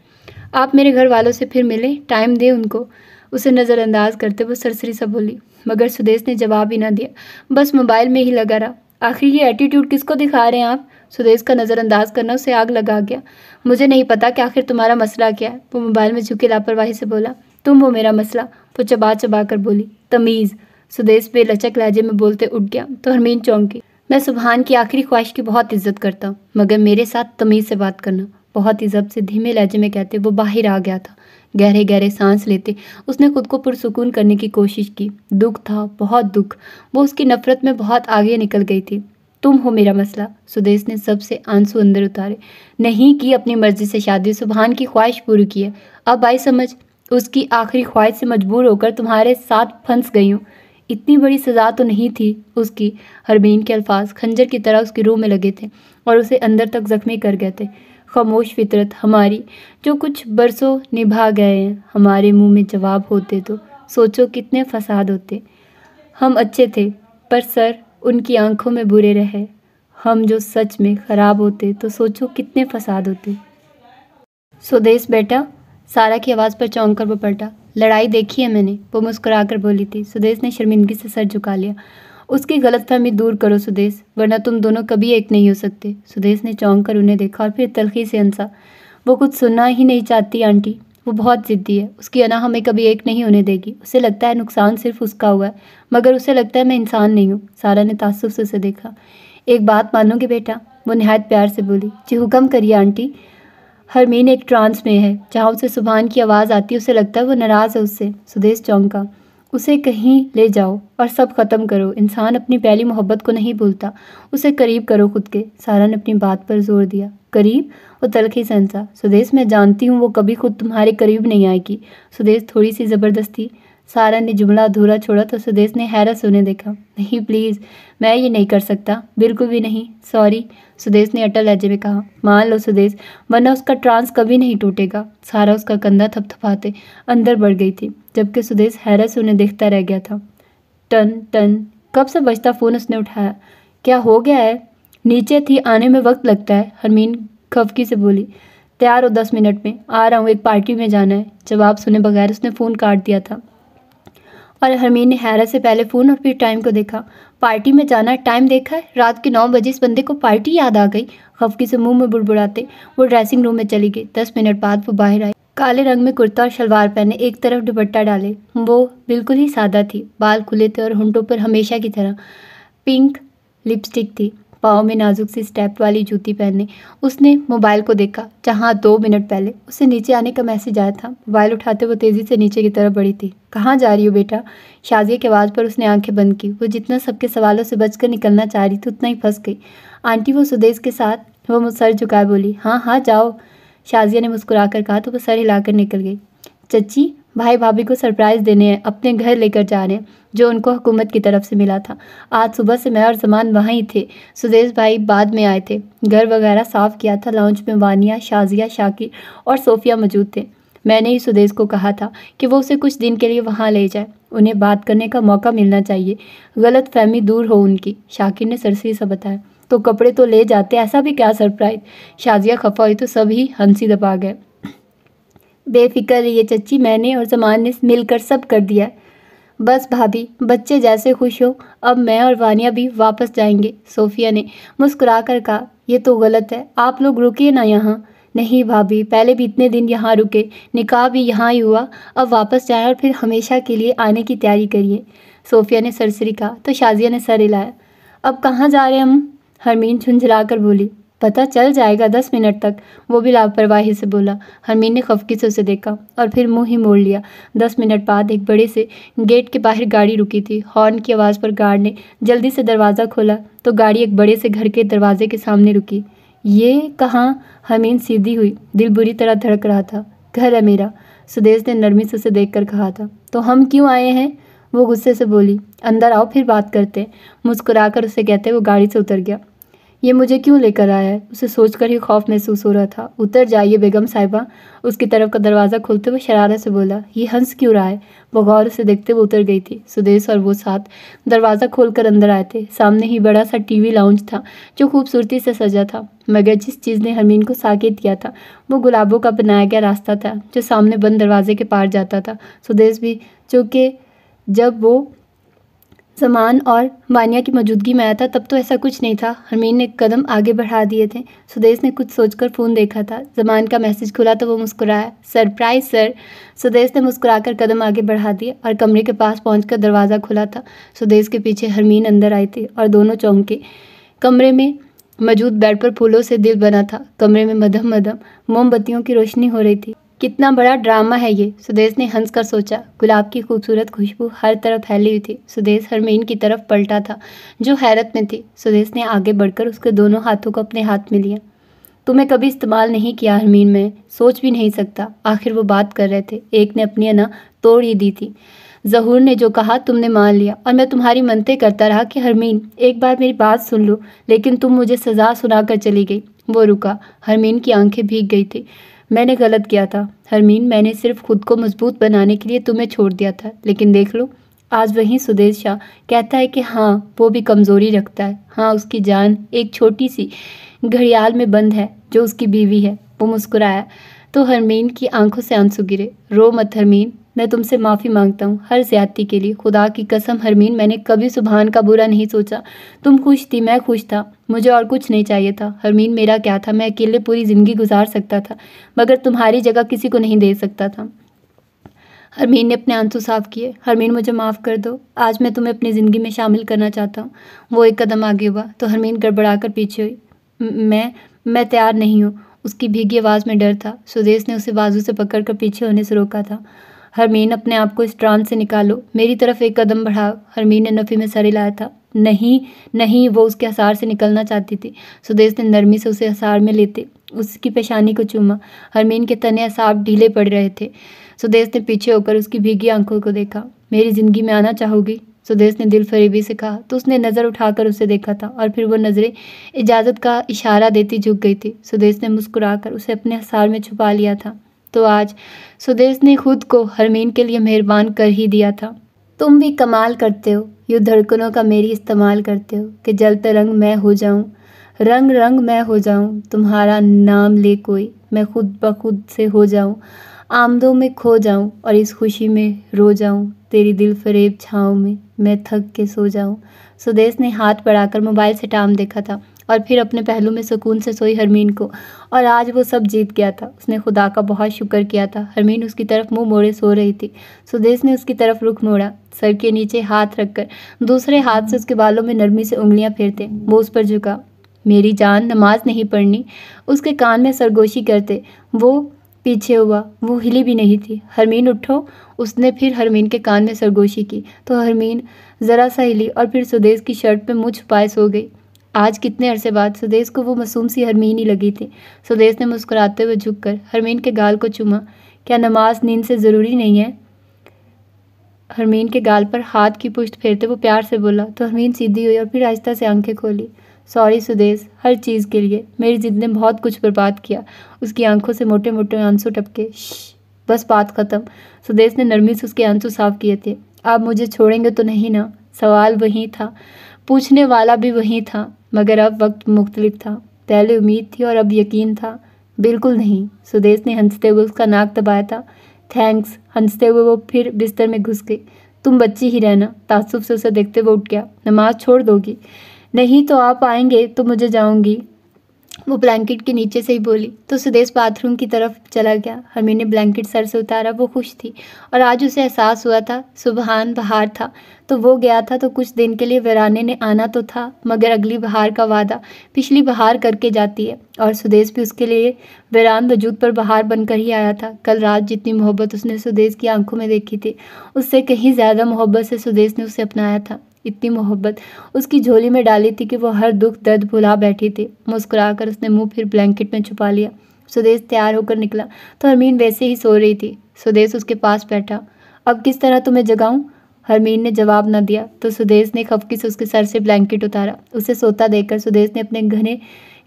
आप मेरे घर वालों से फिर मिलें, टाइम दे उनको। उसे नज़रअंदाज करते वो सरसरी सा बोली, मगर सुदेश ने जवाब ही ना दिया, बस मोबाइल में ही लगा रहा। आखिर ये एटीट्यूड किसको दिखा रहे हैं आप? सुदेश का नज़रअंदाज करना उसे आग लगा गया। मुझे नहीं पता कि आखिर तुम्हारा मसला क्या है, वो मोबाइल में झुके लापरवाही से बोला। तुम हो मेरा मसला, वो चबा चबा कर बोली। तमीज़। सुदेश बेलचक लहजे में बोलते उठ गया तो हरमीन चौंकी। मैं सुबहान की आखिरी ख्वाहिश की बहुत इज्जत करता हूँ, मगर मेरे साथ तमीज़ से बात करना। बहुत इज्जत से धीमे लहजे में कहते वो बाहर आ गया था। गहरे गहरे सांस लेते उसने खुद को पुरसुकून करने की कोशिश की। दुख था, बहुत दुख। वो उसकी नफ़रत में बहुत आगे निकल गई थी। तुम हो मेरा मसला। सुदेश ने सबसे आंसू अंदर उतारे। नहीं की अपनी मर्जी से शादी, सुबहान की ख्वाहिश पूरी की है। अब आई समझ। उसकी आखिरी ख्वाहिश से मजबूर होकर तुम्हारे साथ फंस गई हूँ। इतनी बड़ी सज़ा तो नहीं थी उसकी। हरमीन के अल्फाज खंजर की तरह उसकी रूह में लगे थे और उसे अंदर तक जख्मी कर गए थे। खामोश फितरत हमारी जो कुछ बरसों निभा गए हैं, हमारे मुंह में जवाब होते तो सोचो कितने फसाद होते। हम अच्छे थे पर सर उनकी आंखों में बुरे रहे। हम जो सच में ख़राब होते तो सोचो कितने फसाद होते। सुदेश बेटा, सारा की आवाज़ पर चौंक कर वो पलटा। लड़ाई देखी है मैंने, वो मुस्कुरा कर बोली थी। सुदेश ने शर्मिंदगी से सर झुका लिया। उसकी गलतफहमी दूर करो सुदेश, वरना तुम दोनों कभी एक नहीं हो सकते। सुदेश ने चौंक कर उन्हें देखा और फिर तल्खी से हंसा। वो कुछ सुनना ही नहीं चाहती आंटी, वो बहुत ज़िद्दी है। उसकी अना हमें कभी एक नहीं होने देगी। उसे लगता है नुकसान सिर्फ उसका हुआ है, मगर उसे लगता है मैं इंसान नहीं हूँ। सारा ने ताज्जुब से उसे देखा। एक बात मानोगे बेटा? वो नहायत प्यार से बोली। जी हुक्म करिए आंटी। हरमीन एक ट्रांस में है। जहाँ उसे सुबहान की आवाज़ आती है उसे लगता है वो नाराज़ है उससे। सुदेश चौंका। उसे कहीं ले जाओ और सब ख़त्म करो। इंसान अपनी पहली मोहब्बत को नहीं भूलता। उसे करीब करो खुद के। सारा ने अपनी बात पर जोर दिया। करीब? वो तलखी से हंसा। सुदेश मैं जानती हूँ वो कभी खुद तुम्हारे करीब नहीं आएगी। सुदेश थोड़ी सी ज़बरदस्ती। सारा ने जुमला अधूरा छोड़ा तो सुदेश ने हैरत से उन्हें देखा। नहीं प्लीज़, मैं ये नहीं कर सकता, बिल्कुल भी नहीं, सॉरी। सुदेश ने अटल लहजे में कहा। मान लो सुदेश, वरना उसका ट्रांस कभी नहीं टूटेगा। सारा उसका कंधा थपथपाते अंदर बढ़ गई थी, जबकि सुदेश हैरत से उन्हें देखता रह गया था। टन टन, कब से बजता फ़ोन उसने उठाया। क्या हो गया है? नीचे थी, आने में वक्त लगता है, हरमीन खफकी से बोली। तैयार हो 10 मिनट में, आ रहा हूँ, एक पार्टी में जाना है। जवाब सुने बगैर उसने फ़ोन काट दिया था और हरमीन ने हैरत से पहले फ़ोन और फिर टाइम को देखा। पार्टी में जाना, टाइम देखा है? रात के 9 बजे इस बंदे को पार्टी याद आ गई। खफकी से मुंह में बुड़बुड़ाते वो ड्रेसिंग रूम में चली गई। 10 मिनट बाद वो बाहर आई। काले रंग में कुर्ता और शलवार पहने, एक तरफ दुपट्टा डाले। वो बिल्कुल ही सादा थी, बाल खुले थे और होंठों पर हमेशा की तरह पिंक लिपस्टिक थी। पाँव में नाजुक सी स्टेप वाली जूती पहने उसने मोबाइल को देखा, जहाँ 2 मिनट पहले उसे नीचे आने का मैसेज आया था। मोबाइल उठाते वो तेज़ी से नीचे की तरफ बढ़ी थी। कहाँ जा रही हो बेटा? शाज़िया की आवाज़ पर उसने आंखें बंद की। वो जितना सबके सवालों से बचकर निकलना चाह रही थी उतना ही फंस गई। आंटी वो सुदेश के साथ? वो सर झुकाए बोली। हाँ हाँ जाओ, शाज़िया ने मुस्कुराकर कहा तो वो सर हिलाकर निकल गई। चच्ची, भाई भाभी को सरप्राइज़ देने हैं, अपने घर लेकर जा रहे हैं, जो उनको हुकूमत की तरफ से मिला था। आज सुबह से मैं और ज़मान वहाँ ही थे। सुदेश भाई बाद में आए थे। घर वगैरह साफ़ किया था। लाउंज में वानिया, शाज़िया, शाकिर और सोफिया मौजूद थे। मैंने ही सुदेश को कहा था कि वो उसे कुछ दिन के लिए वहाँ ले जाए। उन्हें बात करने का मौका मिलना चाहिए, गलत फहमी दूर हो उनकी, शाकिर ने सरसरी सा बताया। तो कपड़े तो ले जाते, ऐसा भी क्या सरप्राइज़? शाज़िया खफा हुई तो सभी हंसी दबा गए। बेफिक्र रहिए चच्ची, मैंने और ज़मान ने मिलकर सब कर दिया है। बस भाभी, बच्चे जैसे खुश हो, अब मैं और वानिया भी वापस जाएंगे, सोफिया ने मुस्कुरा कर कहा। ये तो गलत है, आप लोग रुकिए ना यहाँ। नहीं भाभी, पहले भी इतने दिन यहाँ रुके, निकाह भी यहाँ ही हुआ, अब वापस जाएं और फिर हमेशा के लिए आने की तैयारी करिए, सोफिया ने सरसरी कहा तो शाज़िया ने सर हिलाया। अब कहाँ जा रहे हैं हम? हरमीन झुंझला कर बोली। पता चल जाएगा 10 मिनट तक, वो भी लापरवाही से बोला। हरमीन ने खफकी से उसे देखा और फिर मुंह ही मोड़ लिया। 10 मिनट बाद एक बड़े से गेट के बाहर गाड़ी रुकी थी। हॉर्न की आवाज़ पर गार्ड ने जल्दी से दरवाज़ा खोला तो गाड़ी एक बड़े से घर के दरवाजे के सामने रुकी। ये कहाँ? हरमीन सीधी हुई, दिल बुरी तरह धड़क रहा था। घर है मेरा, सुदेश ने नरमी से उसे देख कर कहा था। तो हम क्यों आए हैं? वो गुस्से से बोली। अंदर आओ, फिर बात करते हैं, मुस्कुराकर उसे कहते वो गाड़ी से उतर गया। ये मुझे क्यों लेकर आया है? उसे सोचकर ही खौफ महसूस हो रहा था। उतर जाइए बेगम साहिबा, उसकी तरफ का दरवाज़ा खोलते हुए शरारत से बोला। ये हंस क्यों रहा है? वो गौर से देखते हुए उतर गई थी। सुदेश और वो साथ दरवाज़ा खोलकर अंदर आए थे। सामने ही बड़ा सा टीवी लाउंज था जो खूबसूरती से सजा था, मगर जिस चीज़ ने हरमीन को साकित किया था वो गुलाबों का बनाया गया रास्ता था जो सामने बंद दरवाजे के पार जाता था। सुदेश भी, चूँकि जब वो ज़मान और वानिया की मौजूदगी में आया था तब तो ऐसा कुछ नहीं था। हरमीन ने कदम आगे बढ़ा दिए थे। सुदेश ने कुछ सोचकर फ़ोन देखा था। ज़मान का मैसेज खुला तो वो मुस्कुराया। Surprise sir. सुदेश ने मुस्कुराकर कदम आगे बढ़ा दिए और कमरे के पास पहुंचकर दरवाज़ा खुला था। सुदेश के पीछे हरमीन अंदर आई थी और दोनों चौंके। कमरे में मौजूद बेड पर फूलों से दिल बना था। कमरे में मधम मधम मोमबत्तियों की रोशनी हो रही थी। कितना बड़ा ड्रामा है ये, सुदेश ने हंसकर सोचा। गुलाब की खूबसूरत खुशबू हर तरफ फैली हुई थी। सुदेश हरमीन की तरफ पलटा था जो हैरत में थी। सुदेश ने आगे बढ़कर उसके दोनों हाथों को अपने हाथ में लिया। तुम्हें कभी इस्तेमाल नहीं किया हरमीन, मैं सोच भी नहीं सकता। आखिर वो बात कर रहे थे, एक ने अपनी अना तोड़ ही दी थी। ज़हूर ने जो कहा तुमने मान लिया और मैं तुम्हारी मनते करता रहा कि हरमीन एक बार मेरी बात सुन लो, लेकिन तुम मुझे सज़ा सुनाकर चली गई। वो रुका। हरमीन की आंखें भीग गई थी। मैंने गलत किया था हरमीन, मैंने सिर्फ खुद को मजबूत बनाने के लिए तुम्हें छोड़ दिया था, लेकिन देख लो आज वही सुदेश शाह कहता है कि हाँ वो भी कमज़ोरी रखता है। हाँ, उसकी जान एक छोटी सी घड़ियाल में बंद है जो उसकी बीवी है। वो मुस्कुराया तो हरमीन की आंखों से आंसू गिरे। रो मत हरमीन, मैं तुमसे माफ़ी मांगता हूँ हर ज़्यादती के लिए। खुदा की कसम हरमीन, मैंने कभी सुभान का बुरा नहीं सोचा। तुम खुश थी, मैं खुश था, मुझे और कुछ नहीं चाहिए था। हरमीन मेरा क्या था, मैं अकेले पूरी ज़िंदगी गुजार सकता था, मगर तुम्हारी जगह किसी को नहीं दे सकता था। हरमीन ने अपने आंसू साफ किए। हरमीन मुझे माफ़ कर दो, आज मैं तुम्हें अपनी ज़िंदगी में शामिल करना चाहता हूँ। वो एक कदम आगे हुआ तो हरमीन गड़बड़ाकर पीछे हुई। मैं तैयार नहीं हूँ, उसकी भीगी आवाज़ में डर था। सुदेश ने उसे बाजू से पकड़कर पीछे होने से रोका था। हरमीन अपने आप को इस ट्रांस से निकालो, मेरी तरफ एक कदम बढ़ाओ। हरमीन ने नफ़ी में सर हिलाया था। नहीं नहीं, वो उसके हसार से निकलना चाहती थी। सुदेश ने नरमी से उसे हसार में लेते उसकी पेशानी को चूमा। हरमीन के तने असाब ढीले पड़ रहे थे। सुदेश ने पीछे होकर उसकी भीगी आंखों को देखा। मेरी ज़िंदगी में आना चाहोगी? सुदेश ने दिल फरेबी से कहा तो उसने नज़र उठाकर उसे देखा था और फिर वो नज़रें इजाज़त का इशारा देती झुक गई थी। सुदेश ने मुस्कुराकर उसे अपने हसार में छुपा लिया था। तो आज सुदेश ने खुद को हरमीन के लिए मेहरबान कर ही दिया था। तुम भी कमाल करते हो, यूँ धड़कनों का मेरी इस्तेमाल करते हो कि जलते रंग मैं हो जाऊं, रंग रंग मैं हो जाऊं, तुम्हारा नाम ले कोई, मैं खुद ब खुद से हो जाऊं, आमदों में खो जाऊं और इस खुशी में रो जाऊं, तेरी दिल फरेब छाँव में मैं थक के सो जाऊं। सुदेश ने हाथ बढ़ाकर मोबाइल से टाइम देखा था और फिर अपने पहलू में सुकून से सोई हरमीन को। और आज वो सब जीत गया था। उसने खुदा का बहुत शुक्र किया था। हरमीन उसकी तरफ मुंह मोड़े सो रही थी। सुदेश ने उसकी तरफ रुख मोड़ा, सर के नीचे हाथ रखकर दूसरे हाथ से उसके बालों में नरमी से उंगलियां फेरते वो उस पर झुका। मेरी जान, नमाज नहीं पढ़नी, उसके कान में सरगोशी करते वो पीछे हुआ। वो हिली भी नहीं थी। हरमीन उठो, उसने फिर हरमीन के कान में सरगोशी की तो हरमीन ज़रा सा हिली और फिर सुदेश की शर्ट पे मुँह छुपाए सो गई। आज कितने अरसे बाद सुदेश को वो मासूम सी हरमीन ही लगी थी। सुदेश ने मुस्कुराते हुए झुककर हरमीन के गाल को चूमा। क्या नमाज नींद से ज़रूरी नहीं है? हरमीन के गाल पर हाथ की पुश्त फेरते वो प्यार से बोला तो हरमीन सीधी हुई और फिर आहिस्ता से आंखें खोली। सॉरी सुदेश, हर चीज़ के लिए। मेरी जिद ने बहुत कुछ बर्बाद किया। उसकी आंखों से मोटे मोटे आंसू टपके। बस बात ख़त्म। सुदेश ने नरमी से उसके आंसू साफ किए थे। आप मुझे छोड़ेंगे तो नहीं ना? सवाल वही था, पूछने वाला भी वही था, मगर अब वक्त मुख्तलिफ था। पहले उम्मीद थी और अब यकीन था। बिल्कुल नहीं। सुदेश ने हंसते हुए उसका नाक दबाया था। थैंक्स। हंसते हुए वो फिर बिस्तर में घुस गई। तुम बच्ची ही रहना। ताज्जुब से उसे देखते हुए उठ गया। नमाज छोड़ दोगी? नहीं तो आप आएंगे तो मुझे जाऊंगी, वो ब्लैंकेट के नीचे से ही बोली। तो सुदेश बाथरूम की तरफ चला गया। हरमीन ने ब्लैंकेट सर से उतारा। वो खुश थी और आज उसे एहसास हुआ था सुबहान बहार था तो वो गया था तो कुछ दिन के लिए वीराने ने आना तो था, मगर अगली बहार का वादा पिछली बहार करके जाती है और सुदेश भी उसके लिए वीरान वजूद पर बहार बनकर ही आया था। कल रात जितनी मोहब्बत उसने सुदेश की आंखों में देखी थी उससे कहीं ज़्यादा मोहब्बत से सुदेश ने उसे अपनाया था। इतनी मोहब्बत उसकी झोली में डाली थी कि वो हर दुख दर्द भुला बैठी थी। मुस्कुराकर उसने मुंह फिर ब्लैंकेट में छुपा लिया। सुदेश तैयार होकर निकला तो हरमीन वैसे ही सो रही थी। सुदेश उसके पास बैठा। अब किस तरह तुम्हें जगाऊं? हरमीन ने जवाब न दिया तो सुदेश ने खफकी से उसके सर से ब्लैंकेट उतारा। उसे सोता देखकर सुदेश ने अपने घने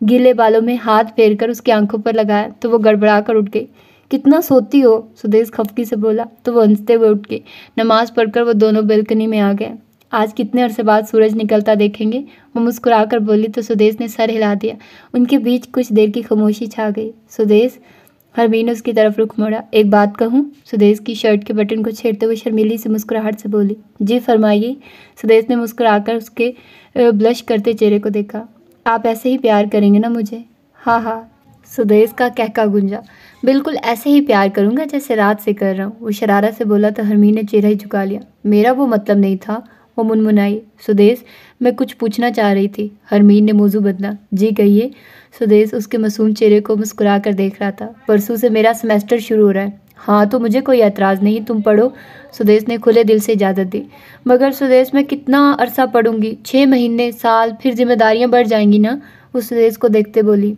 गीले बालों में हाथ फेरकर उसकी आंखों पर लगाया तो वो गड़बड़ा कर उठ गई। कितना सोती हो? सुदेश खफकी से बोला तो वो हंसते हुए उठ गई। नमाज पढ़कर वो दोनों बालकनी में आ गए। आज कितने अरसे बाद सूरज निकलता देखेंगे, वो मुस्कुराकर बोली तो सुदेश ने सर हिला दिया। उनके बीच कुछ देर की खामोशी छा गई। सुदेश, हरमीन ने उसकी तरफ रुख मोड़ा। एक बात कहूँ? सुदेश की शर्ट के बटन को छेड़ते हुए शर्मीली से मुस्कुराहट से बोली। जी फरमाइए। सुदेश ने मुस्कुराकर उसके ब्लश करते चेहरे को देखा। आप ऐसे ही प्यार करेंगे ना मुझे? हाँ हाँ, सुदेश का कहका गुंजा। बिल्कुल ऐसे ही प्यार करूँगा जैसे रात से कर रहा हूँ, वो शरारत से बोला तो हरमीन ने चेहरा ही झुका लिया। मेरा वो मतलब नहीं था, वो मुनमुनाई। सुदेश, मैं कुछ पूछना चाह रही थी। हरमीन ने मौजू बदला। जी कहिए। सुदेश उसके मासूम चेहरे को मुस्कुरा कर देख रहा था। परसों से मेरा सेमेस्टर शुरू हो रहा है। हाँ तो मुझे कोई एतराज़ नहीं, तुम पढ़ो। सुदेश ने खुले दिल से इजाज़त दी। मगर सुदेश, मैं कितना अरसा पढ़ूंगी? 6 महीने, साल, फिर जिम्मेदारियां बढ़ जाएंगी ना? वो सुदेश को देखते बोली।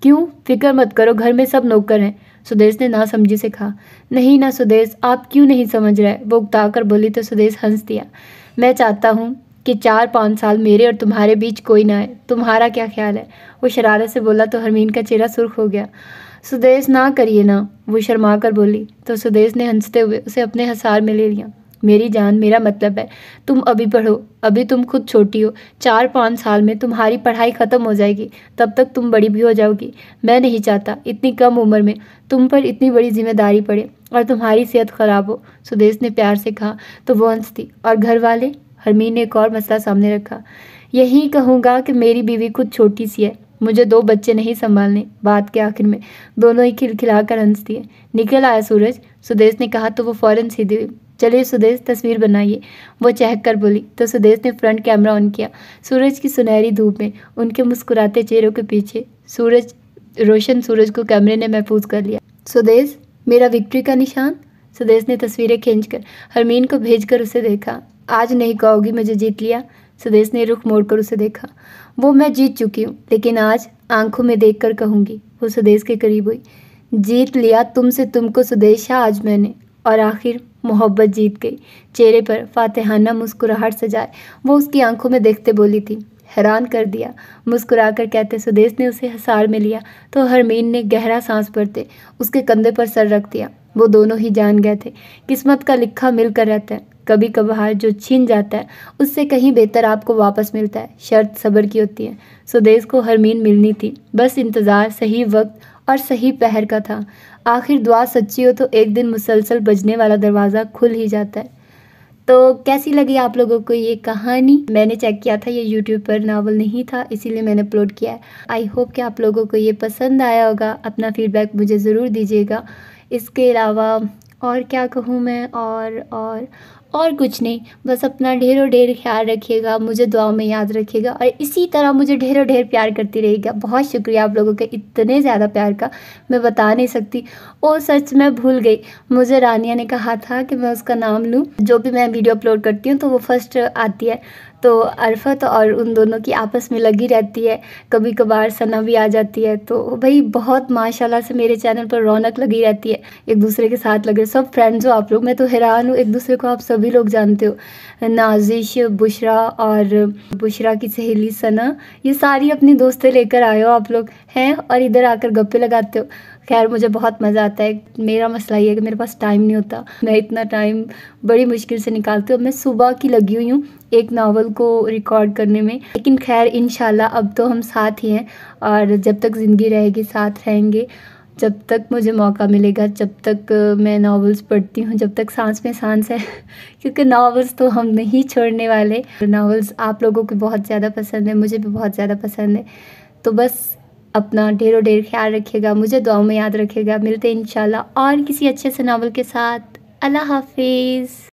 क्यों? फिक्र मत करो, घर में सब नौकर हैं। सुदेश ने ना समझी से कहा। नहीं ना सुदेश, आप क्यों नहीं समझ रहे? वो उकता कर बोली तो सुदेश हंस दिया। मैं चाहता हूँ कि 4-5 साल मेरे और तुम्हारे बीच कोई ना आए। तुम्हारा क्या ख्याल है? वो शरारत से बोला तो हरमीन का चेहरा सुर्ख हो गया। सुदेश, ना करिए ना, वो शर्मा कर बोली तो सुदेश ने हंसते हुए उसे अपने हसार में ले लिया। मेरी जान, मेरा मतलब है तुम अभी पढ़ो। अभी तुम खुद छोटी हो। 4-5 साल में तुम्हारी पढ़ाई ख़त्म हो जाएगी, तब तक तुम बड़ी भी हो जाओगी। मैं नहीं चाहता इतनी कम उम्र में तुम पर इतनी बड़ी जिम्मेदारी पड़े और तुम्हारी सेहत ख़राब हो। सुदेश ने प्यार से कहा तो वो हंसती। और घर वाले? हरमीन ने एक और मसला सामने रखा। यही कहूँगा कि मेरी बीवी खुद छोटी सी है, मुझे 2 बच्चे नहीं संभालने। बात के आखिर में दोनों ही खिलखिलाकर हंसती है। निकल आया सूरज, सुदेश ने कहा तो वो फौरन सीधी हुई। चलिए सुदेश, तस्वीर बनाइए, वो चहक कर बोली तो सुदेश ने फ्रंट कैमरा ऑन किया। सूरज की सुनहरी धूप में उनके मुस्कुराते चेहरों के पीछे रोशन सूरज को कैमरे ने महफूज कर लिया। सुदेश, मेरा विक्ट्री का निशान। सुदेश ने तस्वीरें खींचकर हरमीन को भेजकर उसे देखा। आज नहीं कहोगी मुझे जीत लिया? सुदेश ने रुख मोड़कर उसे देखा। वो मैं जीत चुकी हूँ, लेकिन आज आंखों में देखकर कहूँगी। वो सुदेश के करीब हुई। जीत लिया तुमसे तुमको सुदेशा आज मैंने, और आखिर मोहब्बत जीत गई। चेहरे पर फातिहाना मुस्कुराहट सजाए वो उसकी आंखों में देखते बोली थी। हैरान कर दिया, मुस्कुराकर कहते सुदेश ने उसे हसार में लिया तो हरमीन ने गहरा सांस भरते उसके कंधे पर सर रख दिया। वो दोनों ही जान गए थे किस्मत का लिखा मिलकर रहता है। कभी कभार जो छीन जाता है उससे कहीं बेहतर आपको वापस मिलता है। शर्त सब्र की होती है। सुदेश को हरमीन मिलनी थी, बस इंतज़ार सही वक्त और सही पहर का था। आखिर दुआ सच्ची हो तो एक दिन मुसलसल बजने वाला दरवाज़ा खुल ही जाता है। तो कैसी लगी आप लोगों को ये कहानी? मैंने चेक किया था, ये यूट्यूब पर नावल नहीं था, इसीलिए मैंने अपलोड किया है। आई होप कि आप लोगों को ये पसंद आया होगा। अपना फीडबैक मुझे ज़रूर दीजिएगा। इसके अलावा और क्या कहूँ मैं, और कुछ नहीं, बस अपना ढेरों ढेर ख्याल रखिएगा, मुझे दुआओं में याद रखिएगा और इसी तरह मुझे ढेरों ढेर प्यार करती रहिएगा। बहुत शुक्रिया आप लोगों के इतने ज़्यादा प्यार का, मैं बता नहीं सकती। ओ सच, मैं भूल गई, मुझे रानिया ने कहा था कि मैं उसका नाम लूँ। जो भी मैं वीडियो अपलोड करती हूँ तो वो फर्स्ट आती है, तो अरफत और उन दोनों की आपस में लगी रहती है। कभी कभार सना भी आ जाती है, तो भाई बहुत माशाल्लाह से मेरे चैनल पर रौनक लगी रहती है। एक दूसरे के साथ लगे, सब फ्रेंड्स हो आप लोग, मैं तो हैरान हूँ, एक दूसरे को आप सभी लोग जानते हो। नाजिश, बुशरा और बुशरा की सहेली सना, ये सारी अपनी दोस्तें लेकर आए हो आप लोग हैं और इधर आकर गप्पे लगाते हो। खैर मुझे बहुत मज़ा आता है। मेरा मसला ये है कि मेरे पास टाइम नहीं होता, मैं इतना टाइम बड़ी मुश्किल से निकालती हूँ। मैं सुबह की लगी हुई हूँ एक नावल को रिकॉर्ड करने में, लेकिन खैर इंशाल्लाह अब तो हम साथ ही हैं और जब तक ज़िंदगी रहेगी साथ रहेंगे। जब तक मुझे मौका मिलेगा, जब तक मैं नावल्स पढ़ती हूँ, जब तक सांस में सांस है क्योंकि नावल्स तो हम नहीं छोड़ने वाले। नावल्स आप लोगों को बहुत ज़्यादा पसंद है, मुझे भी बहुत ज़्यादा पसंद है। तो बस अपना ढेरों ढेर ख्याल रखिएगा, मुझे दुआओं में याद रखिएगा। मिलते हैं इंशाल्लाह और किसी अच्छे से नावल के साथ। अल्लाह हाफिज़।